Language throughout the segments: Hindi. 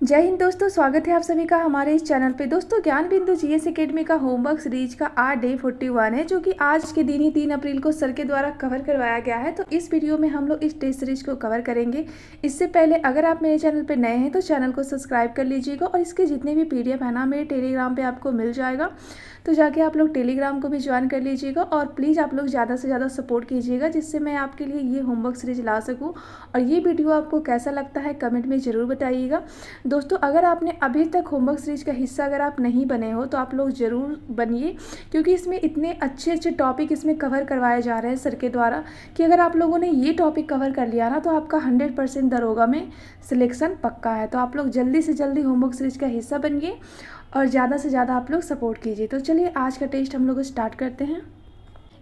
जय हिंद दोस्तों, स्वागत है आप सभी का हमारे इस चैनल पे। दोस्तों, ज्ञान बिंदु जीएस एकेडमी का होमवर्क सीरीज का आज डे 41 है, जो कि आज के दिन ही 3 अप्रैल को सर के द्वारा कवर करवाया गया है। तो इस वीडियो में हम लोग इस टेस्ट सीरीज को कवर करेंगे। इससे पहले अगर आप मेरे चैनल पे नए हैं तो चैनल को सब्सक्राइब कर लीजिएगा, और इसके जितने भी PDF है ना मेरे टेलीग्राम पर आपको मिल जाएगा, तो जाके आप लोग टेलीग्राम को भी ज्वाइन कर लीजिएगा। और प्लीज़ आप लोग ज़्यादा से ज़्यादा सपोर्ट कीजिएगा, जिससे मैं आपके लिए ये होमवर्क सीरीज ला सकूँ। और ये वीडियो आपको कैसा लगता है कमेंट में ज़रूर बताइएगा। दोस्तों, अगर आपने अभी तक होमवर्क सीरीज का हिस्सा अगर आप नहीं बने हो तो आप लोग ज़रूर बनिए, क्योंकि इसमें इतने अच्छे अच्छे टॉपिक इसमें कवर करवाए जा रहे हैं सर के द्वारा कि अगर आप लोगों ने ये टॉपिक कवर कर लिया ना तो आपका 100% दरोगा में सिलेक्शन पक्का है। तो आप लोग जल्दी से जल्दी होमवर्क सीरीज का हिस्सा बनिए और ज़्यादा से ज़्यादा आप लोग सपोर्ट कीजिए। तो चलिए आज का टेस्ट हम लोग स्टार्ट करते हैं।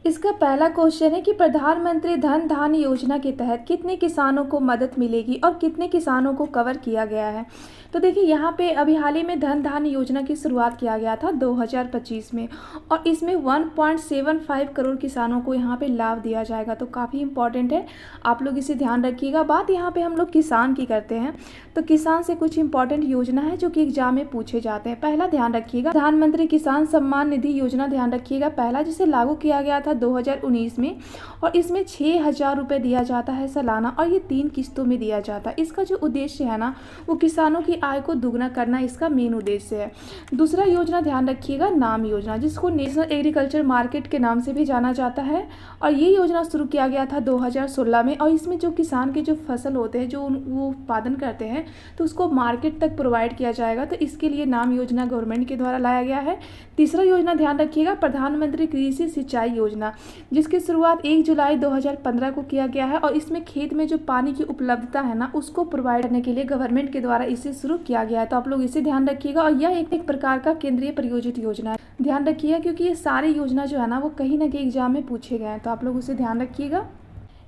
इसका पहला क्वेश्चन है कि प्रधानमंत्री धन धान्य योजना के तहत कितने किसानों को मदद मिलेगी और कितने किसानों को कवर किया गया है। तो देखिए, यहाँ पे अभी हाल ही में धन धान्य योजना की शुरुआत किया गया था 2025 में, और इसमें 1.75 करोड़ किसानों को यहाँ पे लाभ दिया जाएगा। तो काफ़ी इंपॉर्टेंट है, आप लोग इसे ध्यान रखिएगा। बात यहाँ पे हम लोग किसान की करते हैं, तो किसान से कुछ इंपॉर्टेंट योजना है जो कि एग्जाम में पूछे जाते हैं। पहला ध्यान रखिएगा, प्रधानमंत्री किसान सम्मान निधि योजना ध्यान रखिएगा। पहला जिसे लागू किया गया था 2019 में, और इसमें 6,000 रुपये दिया जाता है सालाना, और ये 3 किस्तों में दिया जाता है। इसका जो उद्देश्य है ना वो किसानों की आय को दुगना करना इसका मेन उद्देश्य है। दूसरा योजना ध्यान रखिएगा, नाम योजना, जिसको नेशनल एग्रीकल्चर मार्केट के नाम से भी जाना जाता है, और ये योजना शुरू किया गया था 2016 में। और इसमें जो किसान के जो फसल होते हैं, जो वो उत्पादन करते हैं, तो उसको मार्केट तक प्रोवाइड किया जाएगा। तो इसके लिए नाम योजना गवर्नमेंट के द्वारा लाया गया है। तीसरा योजना ध्यान रखिएगा, प्रधानमंत्री कृषि सिंचाई योजना, जिसकी शुरुआत 1 जुलाई 2015 को किया गया है। और इसमें खेत में जो पानी की उपलब्धता है ना उसको प्रोवाइड करने के लिए गवर्नमेंट के द्वारा इसे शुरू किया गया है। तो आप लोग इसे ध्यान रखिएगा। और यह एक प्रकार का केंद्रीय प्रायोजित योजना है, ध्यान रखिएगा, क्योंकि ये सारी योजना जो है ना वो कहीं ना कहीं एग्जाम में पूछे गए हैं। तो आप लोग उसे ध्यान रखिएगा।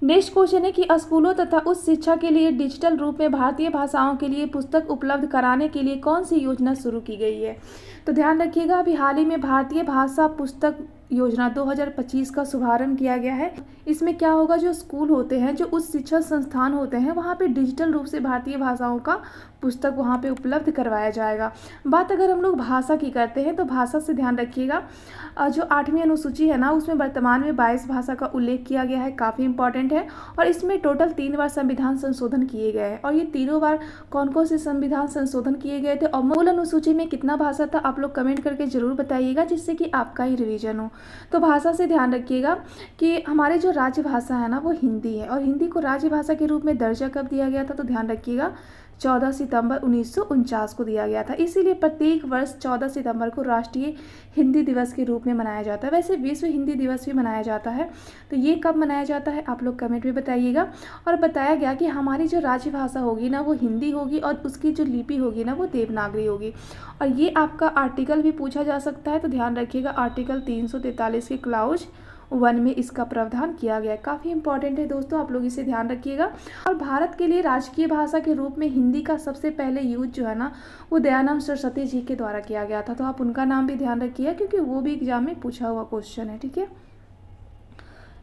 नेक्स्ट क्वेश्चन है कि स्कूलों तथा उच्च शिक्षा के लिए डिजिटल रूप में भारतीय भाषाओं के लिए पुस्तक उपलब्ध कराने के लिए कौन सी योजना शुरू की गई है। तो ध्यान रखिएगा, अभी हाल ही में भारतीय भाषा पुस्तक योजना 2025 का शुभारंभ किया गया है। इसमें क्या होगा, जो स्कूल होते हैं, जो उच्च शिक्षा संस्थान होते हैं, वहाँ पे डिजिटल रूप से भारतीय भाषाओं का पुस्तक वहाँ पे उपलब्ध करवाया जाएगा। बात अगर हम लोग भाषा की करते हैं तो भाषा से ध्यान रखिएगा, जो 8वीं अनुसूची है ना उसमें वर्तमान में 22 भाषा का उल्लेख किया गया है, काफ़ी इंपॉर्टेंट है। और इसमें टोटल 3 बार संविधान संशोधन किए गए हैं, और ये तीनों बार कौन कौन से संविधान संशोधन किए गए थे और मूल अनुसूची में कितना भाषा था, आप लोग कमेंट करके जरूर बताइएगा, जिससे कि आपका ही रिवीजन हो। तो भाषा से ध्यान रखिएगा कि हमारी जो राज्य भाषा है ना वो हिंदी है, और हिंदी को राज्य भाषा के रूप में दर्जा कब दिया गया था, तो ध्यान रखिएगा 14 सितंबर 1949 को दिया गया था। इसीलिए प्रत्येक वर्ष 14 सितंबर को राष्ट्रीय हिंदी दिवस के रूप में मनाया जाता है। वैसे विश्व हिंदी दिवस भी मनाया जाता है, तो ये कब मनाया जाता है आप लोग कमेंट में बताइएगा। और बताया गया कि हमारी जो राज्य भाषा होगी ना वो हिंदी होगी, और उसकी जो लिपि होगी ना वो देवनागरी होगी। और ये आपका आर्टिकल भी पूछा जा सकता है, तो ध्यान रखिएगा, आर्टिकल 343 के क्लाउज 1 में इसका प्रावधान किया गया है। काफ़ी इंपॉर्टेंट है दोस्तों, आप लोग इसे ध्यान रखिएगा। और भारत के लिए राजकीय भाषा के रूप में हिंदी का सबसे पहले यूज जो है ना वो दयानंद सरस्वती जी के द्वारा किया गया था। तो आप उनका नाम भी ध्यान रखिएगा, क्योंकि वो भी एग्जाम में पूछा हुआ क्वेश्चन है, ठीक है।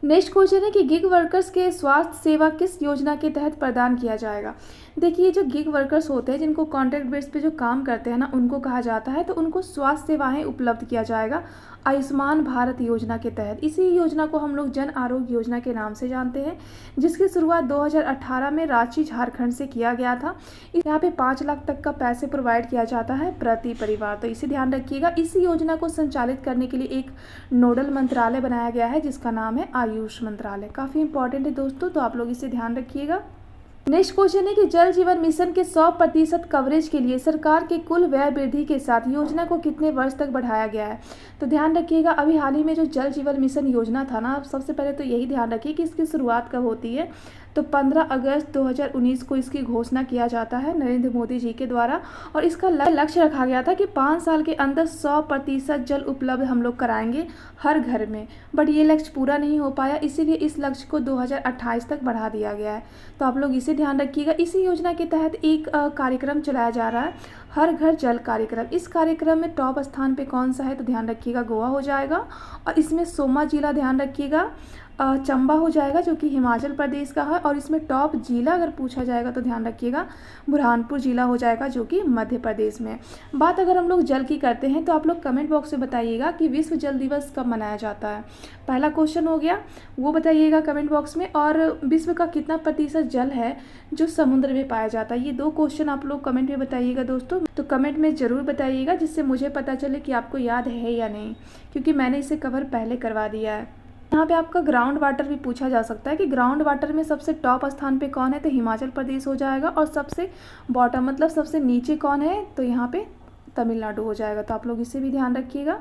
नेक्स्ट क्वेश्चन है कि गिग वर्कर्स के स्वास्थ्य सेवा किस योजना के तहत प्रदान किया जाएगा। देखिए, जो गिग वर्कर्स होते हैं, जिनको कॉन्ट्रैक्ट बेस पे जो काम करते हैं ना उनको कहा जाता है, तो उनको स्वास्थ्य सेवाएं उपलब्ध किया जाएगा आयुष्मान भारत योजना के तहत। इसी योजना को हम लोग जन आरोग्य योजना के नाम से जानते हैं, जिसकी शुरुआत 2018 में रांची झारखंड से किया गया था। यहाँ पे 5 लाख तक का पैसे प्रोवाइड किया जाता है प्रति परिवार। तो इसे ध्यान रखिएगा। इसी योजना को संचालित करने के लिए एक नोडल मंत्रालय बनाया गया है, जिसका नाम है आयुष मंत्रालय। काफ़ी इंपॉर्टेंट है दोस्तों, तो आप लोग इसे ध्यान रखिएगा। नेक्स्ट क्वेश्चन है कि जल जीवन मिशन के 100% कवरेज के लिए सरकार के कुल व्यय वृद्धि के साथ योजना को कितने वर्ष तक बढ़ाया गया है। तो ध्यान रखिएगा, अभी हाल ही में जो जल जीवन मिशन योजना था ना, सबसे पहले तो यही ध्यान रखिए कि इसकी शुरुआत कब होती है, तो 15 अगस्त 2019 को इसकी घोषणा किया जाता है नरेंद्र मोदी जी के द्वारा। और इसका लक्ष्य रखा गया था कि 5 साल के अंदर 100% जल उपलब्ध हम लोग कराएंगे हर घर में। बट ये लक्ष्य पूरा नहीं हो पाया, इसीलिए इस लक्ष्य को 2028 तक बढ़ा दिया गया है। तो आप लोग इसे ध्यान रखिएगा। इसी योजना के तहत एक कार्यक्रम चलाया जा रहा है, हर घर जल कार्यक्रम। इस कार्यक्रम में टॉप स्थान पे कौन सा है, तो ध्यान रखिएगा गोवा हो जाएगा। और इसमें सोमा जिला ध्यान रखिएगा, चंबा हो जाएगा जो कि हिमाचल प्रदेश का है, और इसमें टॉप जिला अगर पूछा जाएगा तो ध्यान रखिएगा बुरहानपुर जिला हो जाएगा जो कि मध्य प्रदेश में। बात अगर हम लोग जल की करते हैं तो आप लोग कमेंट बॉक्स में बताइएगा कि विश्व जल दिवस कब मनाया जाता है। पहला क्वेश्चन हो गया, वो बताइएगा कमेंट बॉक्स में। और विश्व का कितना प्रतिशत जल है जो समुद्र में पाया जाता है, ये 2 क्वेश्चन आप लोग कमेंट में बताइएगा दोस्तों। तो कमेंट में ज़रूर बताइएगा जिससे मुझे पता चले कि आपको याद है या नहीं, क्योंकि मैंने इसे कवर पहले करवा दिया है। यहाँ पे आपका ग्राउंड वाटर भी पूछा जा सकता है कि ग्राउंड वाटर में सबसे टॉप स्थान पे कौन है, तो हिमाचल प्रदेश हो जाएगा। और सबसे बॉटम मतलब सबसे नीचे कौन है, तो यहाँ पे तमिलनाडु हो जाएगा। तो आप लोग इसे भी ध्यान रखिएगा।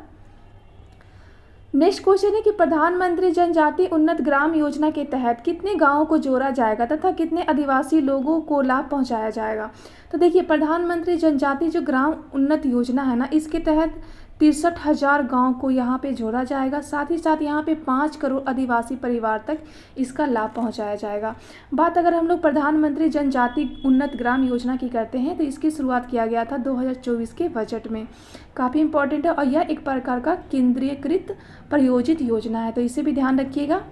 नेक्स्ट क्वेश्चन है कि प्रधानमंत्री जनजाति उन्नत ग्राम योजना के तहत कितने गांवों को जोड़ा जाएगा तथा कितने आदिवासी लोगों को लाभ पहुंचाया जाएगा। तो देखिए, प्रधानमंत्री जनजाति जो ग्राम उन्नत योजना है ना, इसके तहत 63,000 गाँव को यहाँ पे जोड़ा जाएगा। साथ ही साथ यहाँ पे 5 करोड़ आदिवासी परिवार तक इसका लाभ पहुँचाया जाएगा। बात अगर हम लोग प्रधानमंत्री जनजाति उन्नत ग्राम योजना की करते हैं तो इसकी शुरुआत किया गया था 2024 के बजट में। काफ़ी इंपॉर्टेंट है और यह एक प्रकार का केंद्रीयकृत प्रायोजित योजना है, तो इसे भी ध्यान रखिएगा।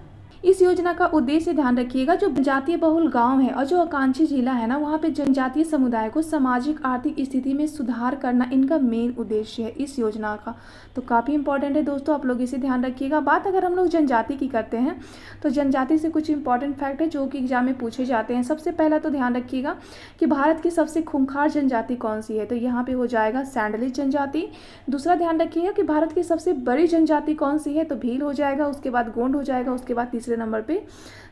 इस योजना का उद्देश्य ध्यान रखिएगा, जो जनजातीय बहुल गांव है और जो आकांक्षी जिला है ना, वहाँ पे जनजातीय समुदाय को सामाजिक आर्थिक स्थिति में सुधार करना इनका मेन उद्देश्य है इस योजना का। तो काफ़ी इंपॉर्टेंट है दोस्तों, आप लोग इसे ध्यान रखिएगा। बात अगर हम लोग जनजाति की करते हैं तो जनजाति से कुछ इंपॉर्टेंट फैक्ट है जो कि एग्जाम में पूछे जाते हैं। सबसे पहला तो ध्यान रखिएगा कि भारत की सबसे खूंखार जनजाति कौन सी है, तो यहाँ पे हो जाएगा सैंडलिस जनजाति। दूसरा ध्यान रखिएगा कि भारत की सबसे बड़ी जनजाति कौन सी है, तो भील हो जाएगा, उसके बाद गोंड हो जाएगा, उसके बाद तीसरे नंबर पे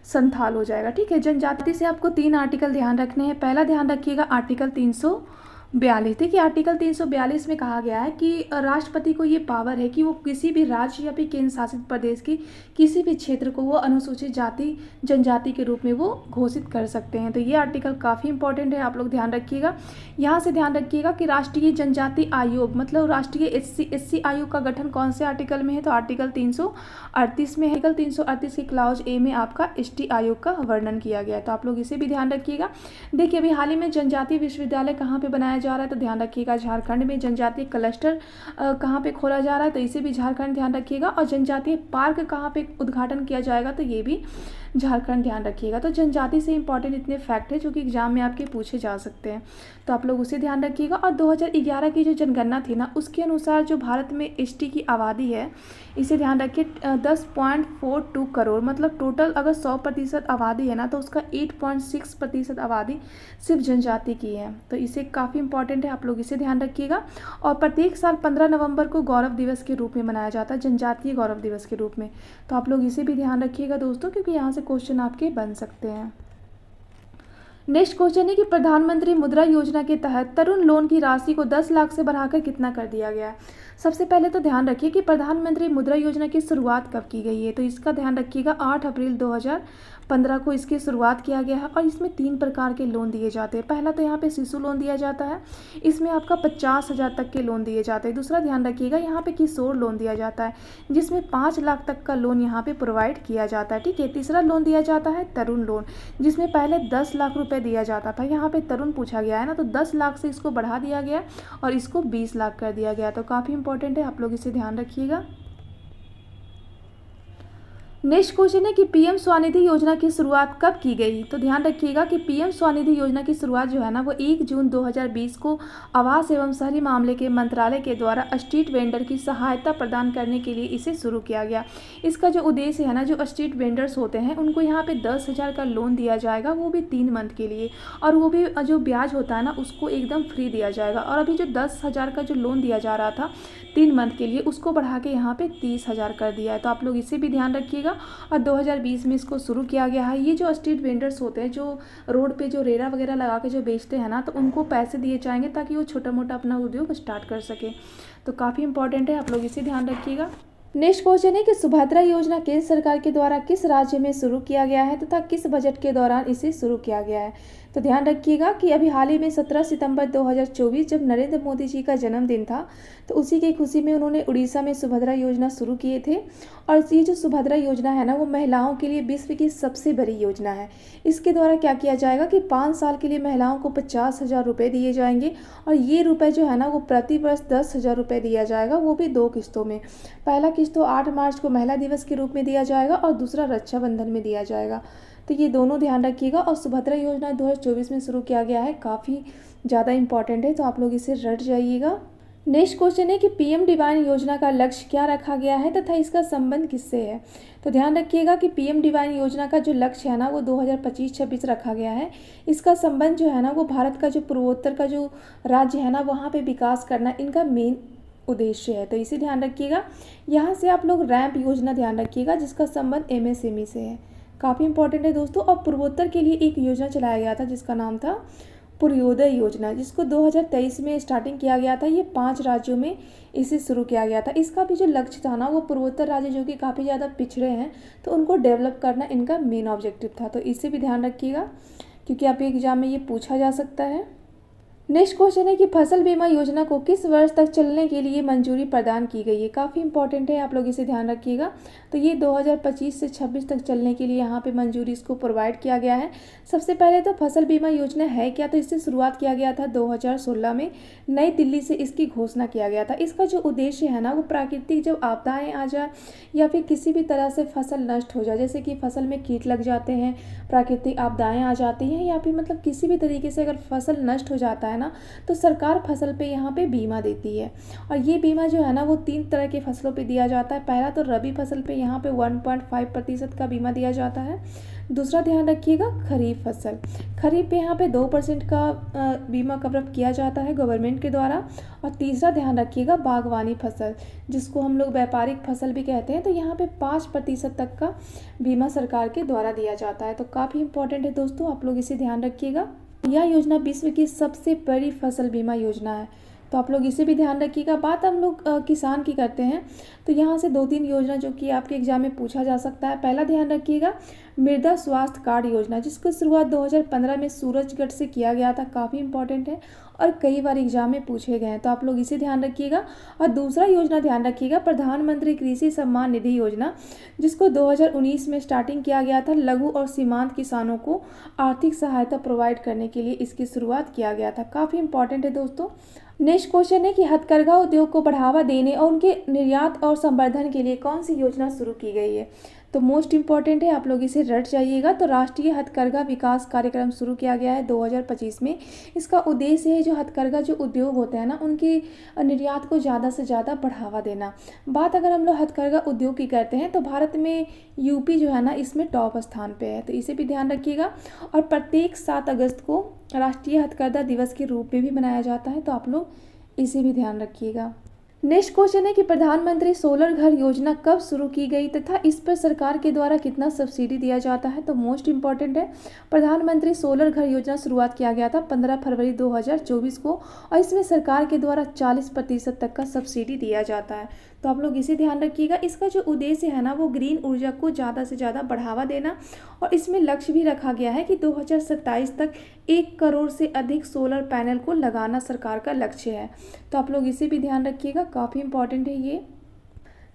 संथाल हो जाएगा। ठीक है, जनजाति से आपको 3 आर्टिकल ध्यान रखने हैं। पहला ध्यान रखिएगा आर्टिकल 342। देखिए, आर्टिकल 342 में कहा गया है कि राष्ट्रपति को ये पावर है कि वो किसी भी राज्य या फिर केंद्र शासित प्रदेश की किसी भी क्षेत्र को वो अनुसूचित जाति जनजाति के रूप में वो घोषित कर सकते हैं। तो ये आर्टिकल काफ़ी इंपॉर्टेंट है, आप लोग ध्यान रखिएगा। यहाँ से ध्यान रखिएगा कि राष्ट्रीय जनजाति आयोग मतलब राष्ट्रीय एससी आयोग का गठन कौन से आर्टिकल में है, तो आर्टिकल 338 में है। आर्टिकल 338 के क्लाउज ए में आपका एसटी आयोग का वर्णन किया गया है, तो आप लोग इसे भी ध्यान रखिएगा। देखिए, अभी हाल ही में जनजातीय विश्वविद्यालय कहाँ पे बनाया जा रहा है, तो ध्यान रखिएगा झारखंड में। जनजातीय क्लस्टर कहाँ पे खोला जा रहा है, तो इसे भी झारखंड ध्यान रखिएगा। और जनजातीय पार्क कहाँ पे उद्घाटन किया जाएगा, तो ये भी झारखंड ध्यान रखिएगा। तो जनजाति से इंपॉर्टेंट इतने फैक्ट है जो कि एग्जाम में आपके पूछे जा सकते हैं, तो आप लोग उसे ध्यान रखिएगा। और 2011 की जो जनगणना थी ना, उसके अनुसार जो भारत में एसटी की आबादी है, इसे ध्यान रखिए 10.42 करोड़, मतलब टोटल अगर 100% आबादी है ना, तो उसका 8.6% आबादी सिर्फ जनजाति की है। तो इसे काफ़ी इंपॉर्टेंट है, आप लोग इसे ध्यान रखिएगा। और प्रत्येक साल 15 नवंबर को गौरव दिवस के रूप में मनाया जाता है, जनजातीय गौरव दिवस के रूप में। तो आप लोग इसे भी ध्यान रखिएगा दोस्तों, क्योंकि यहाँ से क्वेश्चन आपके बन सकते हैं। नेक्स्ट क्वेश्चन है कि प्रधानमंत्री मुद्रा योजना के तहत तरुण लोन की राशि को 10 लाख से बढ़ाकर कितना कर दिया गया है। सबसे पहले तो ध्यान रखिए कि प्रधानमंत्री मुद्रा योजना की शुरुआत कब की गई है, तो इसका ध्यान रखिएगा 8 अप्रैल 2015 को इसकी शुरुआत किया गया है। और इसमें 3 प्रकार के लोन दिए जाते हैं। पहला तो यहाँ पे शिशु लोन दिया जाता है, इसमें आपका 50,000 तक के लोन दिए जाते हैं। दूसरा ध्यान रखिएगा यहाँ पे किशोर लोन दिया जाता है, जिसमें 5 लाख तक का लोन यहाँ पे प्रोवाइड किया जाता है। ठीक है, तीसरा लोन दिया जाता है तरुण लोन, जिसमें पहले 10 लाख रुपए दिया जाता था। यहाँ पे तरुण पूछा गया है ना, तो 10 लाख से इसको बढ़ा दिया गया और इसको 20 लाख कर दिया गया। तो काफ़ी इंपॉर्टेंट है, आप लोग इसे ध्यान रखिएगा। नेक्स्ट क्वेश्चन है कि पीएम स्वनिधि योजना की शुरुआत कब की गई, तो ध्यान रखिएगा कि पीएम स्वनिधि योजना की शुरुआत जो है ना, वो 1 जून 2020 को आवास एवं शहरी मामले के मंत्रालय के द्वारा स्ट्रीट वेंडर की सहायता प्रदान करने के लिए इसे शुरू किया गया। इसका जो उद्देश्य है ना, जो स्ट्रीट वेंडर्स होते हैं उनको यहाँ पे 10,000 का लोन दिया जाएगा, वो भी 3 मंथ के लिए, और वो भी जो ब्याज होता है ना उसको एकदम फ्री दिया जाएगा। और अभी जो 10,000 का जो लोन दिया जा रहा था 3 मंथ के लिए, उसको बढ़ा के यहाँ पे 30,000 कर दिया है। तो आप लोग इसे भी ध्यान रखिएगा। और 2020 में इसको शुरू किया गया है। ये जो स्ट्रीट वेंडर्स होते हैं, जो रोड पे जो रेरा वगैरह लगा के जो बेचते हैं ना, तो उनको पैसे दिए जाएंगे ताकि वो छोटा मोटा अपना उद्योग स्टार्ट कर सके। तो काफ़ी इंपॉर्टेंट है, आप लोग इसे ध्यान रखिएगा। नेक्स्ट क्वेश्चन है कि सुभद्रा योजना केंद्र सरकार के द्वारा किस राज्य में शुरू किया गया है तथा किस बजट के दौरान इसे शुरू किया गया है। तो ध्यान रखिएगा कि अभी हाल ही में 17 सितंबर 2024 जब नरेंद्र मोदी जी का जन्मदिन था, तो उसी की खुशी में उन्होंने उड़ीसा में सुभद्रा योजना शुरू किए थे। और ये जो सुभद्रा योजना है ना, वो महिलाओं के लिए विश्व की सबसे बड़ी योजना है। इसके द्वारा क्या किया जाएगा कि 5 साल के लिए महिलाओं को 50,000 रुपये दिए जाएंगे, और ये रुपए जो है ना, वो प्रति वर्ष 10,000 रुपये दिया जाएगा, वो भी 2 किस्तों में। पहला किस्त तो 8 मार्च को महिला दिवस के रूप में दिया जाएगा, और दूसरा रक्षाबंधन में दिया जाएगा। तो ये दोनों ध्यान रखिएगा। और सुभद्रा योजना 2024 में शुरू किया गया है, काफ़ी ज़्यादा इंपॉर्टेंट है, तो आप लोग इसे रट जाइएगा। नेक्स्ट क्वेश्चन है कि पीएम डिवाइन योजना का लक्ष्य क्या रखा गया है तथा इसका संबंध किससे है। तो ध्यान रखिएगा कि पीएम डिवाइन योजना का जो लक्ष्य है ना, वो 2025-26 रखा गया है। इसका संबंध जो है ना, वो भारत का जो पूर्वोत्तर का जो राज्य है ना, वहाँ पे विकास करना इनका मेन उद्देश्य है। तो इसे ध्यान रखिएगा। यहाँ से आप लोग रैंप योजना ध्यान रखिएगा, जिसका संबंध एमएसएमई से है, काफ़ी इंपॉर्टेंट है दोस्तों। और पूर्वोत्तर के लिए एक योजना चलाया गया था जिसका नाम था पूर्वोदय योजना, जिसको 2023 में स्टार्टिंग किया गया था। ये 5 राज्यों में इसे शुरू किया गया था। इसका भी जो लक्ष्य था ना, वो पूर्वोत्तर राज्य जो कि काफ़ी ज़्यादा पिछड़े हैं, तो उनको डेवलप करना इनका मेन ऑब्जेक्टिव था। तो इसे भी ध्यान रखिएगा, क्योंकि आपके एग्जाम में ये पूछा जा सकता है। नेक्स्ट क्वेश्चन है कि फसल बीमा योजना को किस वर्ष तक चलने के लिए मंजूरी प्रदान की गई है। काफ़ी इंपॉर्टेंट है, आप लोग इसे ध्यान रखिएगा। तो ये 2025 से 26 तक चलने के लिए यहाँ पे मंजूरी इसको प्रोवाइड किया गया है। सबसे पहले तो फसल बीमा योजना है क्या, तो इससे शुरुआत किया गया था 2016 में, नई दिल्ली से इसकी घोषणा किया गया था। इसका जो उद्देश्य है ना, वो प्राकृतिक जब आपदाएँ आ जाए या फिर किसी भी तरह से फसल नष्ट हो जाए, जैसे कि फसल में कीट लग जाते हैं, प्राकृतिक आपदाएँ आ जाती हैं, या फिर मतलब किसी भी तरीके से अगर फसल नष्ट हो जाता है ना, तो सरकार फसल पे यहाँ पे बीमा देती है। और ये बीमा जो है ना, वो 3 तरह के फसलों पे दिया जाता है। पहला तो रबी फसल पे यहाँ पे 1.5% का बीमा दिया जाता है। दूसरा ध्यान रखिएगा खरीफ फसल, खरीफ पे यहाँ पे 2% का बीमा कवर किया जाता है गवर्नमेंट के द्वारा। और तीसरा ध्यान रखिएगा बागवानी फसल, जिसको हम लोग व्यापारिक फसल भी कहते हैं, तो यहाँ पे 5% तक का बीमा सरकार के द्वारा दिया जाता है। तो काफ़ी इंपॉर्टेंट है दोस्तों, आप लोग इसे ध्यान रखिएगा। यह योजना विश्व की सबसे बड़ी फसल बीमा योजना है, तो आप लोग इसे भी ध्यान रखिएगा। बात हम लोग किसान की करते हैं, तो यहाँ से 2-3 योजना जो कि आपके एग्जाम में पूछा जा सकता है। पहला ध्यान रखिएगा मृदा स्वास्थ्य कार्ड योजना, जिसकी शुरुआत 2015 में सूरजगढ़ से किया गया था, काफ़ी इंपॉर्टेंट है और कई बार एग्जाम में पूछे गए हैं, तो आप लोग इसे ध्यान रखिएगा। और दूसरा योजना ध्यान रखिएगा प्रधानमंत्री कृषि सम्मान निधि योजना, जिसको 2019 में स्टार्टिंग किया गया था। लघु और सीमांत किसानों को आर्थिक सहायता प्रोवाइड करने के लिए इसकी शुरुआत किया गया था, काफ़ी इंपॉर्टेंट है दोस्तों। नेक्स्ट क्वेश्चन है कि हथकरघा उद्योग को बढ़ावा देने और उनके निर्यात और संवर्धन के लिए कौन सी योजना शुरू की गई है। तो मोस्ट इंपॉर्टेंट है, आप लोग इसे रट जाइएगा। तो राष्ट्रीय हथकरघा विकास कार्यक्रम शुरू किया गया है 2025 में। इसका उद्देश्य है जो हथकरघा जो उद्योग होते हैं ना, उनके निर्यात को ज़्यादा से ज़्यादा बढ़ावा देना। बात अगर हम लोग हथकरघा उद्योग की करते हैं, तो भारत में यूपी जो है ना, इसमें टॉप स्थान पे है, तो इसे भी ध्यान रखिएगा। और प्रत्येक 7 अगस्त को राष्ट्रीय हथकरघा दिवस के रूप में भी मनाया जाता है, तो आप लोग इसे भी ध्यान रखिएगा। नेक्स्ट क्वेश्चन है कि प्रधानमंत्री सोलर घर योजना कब शुरू की गई तथा इस पर सरकार के द्वारा कितना सब्सिडी दिया जाता है। तो मोस्ट इंपॉर्टेंट है, प्रधानमंत्री सोलर घर योजना शुरुआत किया गया था 15 फरवरी 2024 को, और इसमें सरकार के द्वारा 40% तक का सब्सिडी दिया जाता है, तो आप लोग इसे ध्यान रखिएगा। इसका जो उद्देश्य है ना, वो ग्रीन ऊर्जा को ज़्यादा से ज़्यादा बढ़ावा देना, और इसमें लक्ष्य भी रखा गया है कि 2027 तक 1 करोड़ से अधिक सोलर पैनल को लगाना सरकार का लक्ष्य है, तो आप लोग इसे भी ध्यान रखिएगा, काफ़ी इंपॉर्टेंट है ये।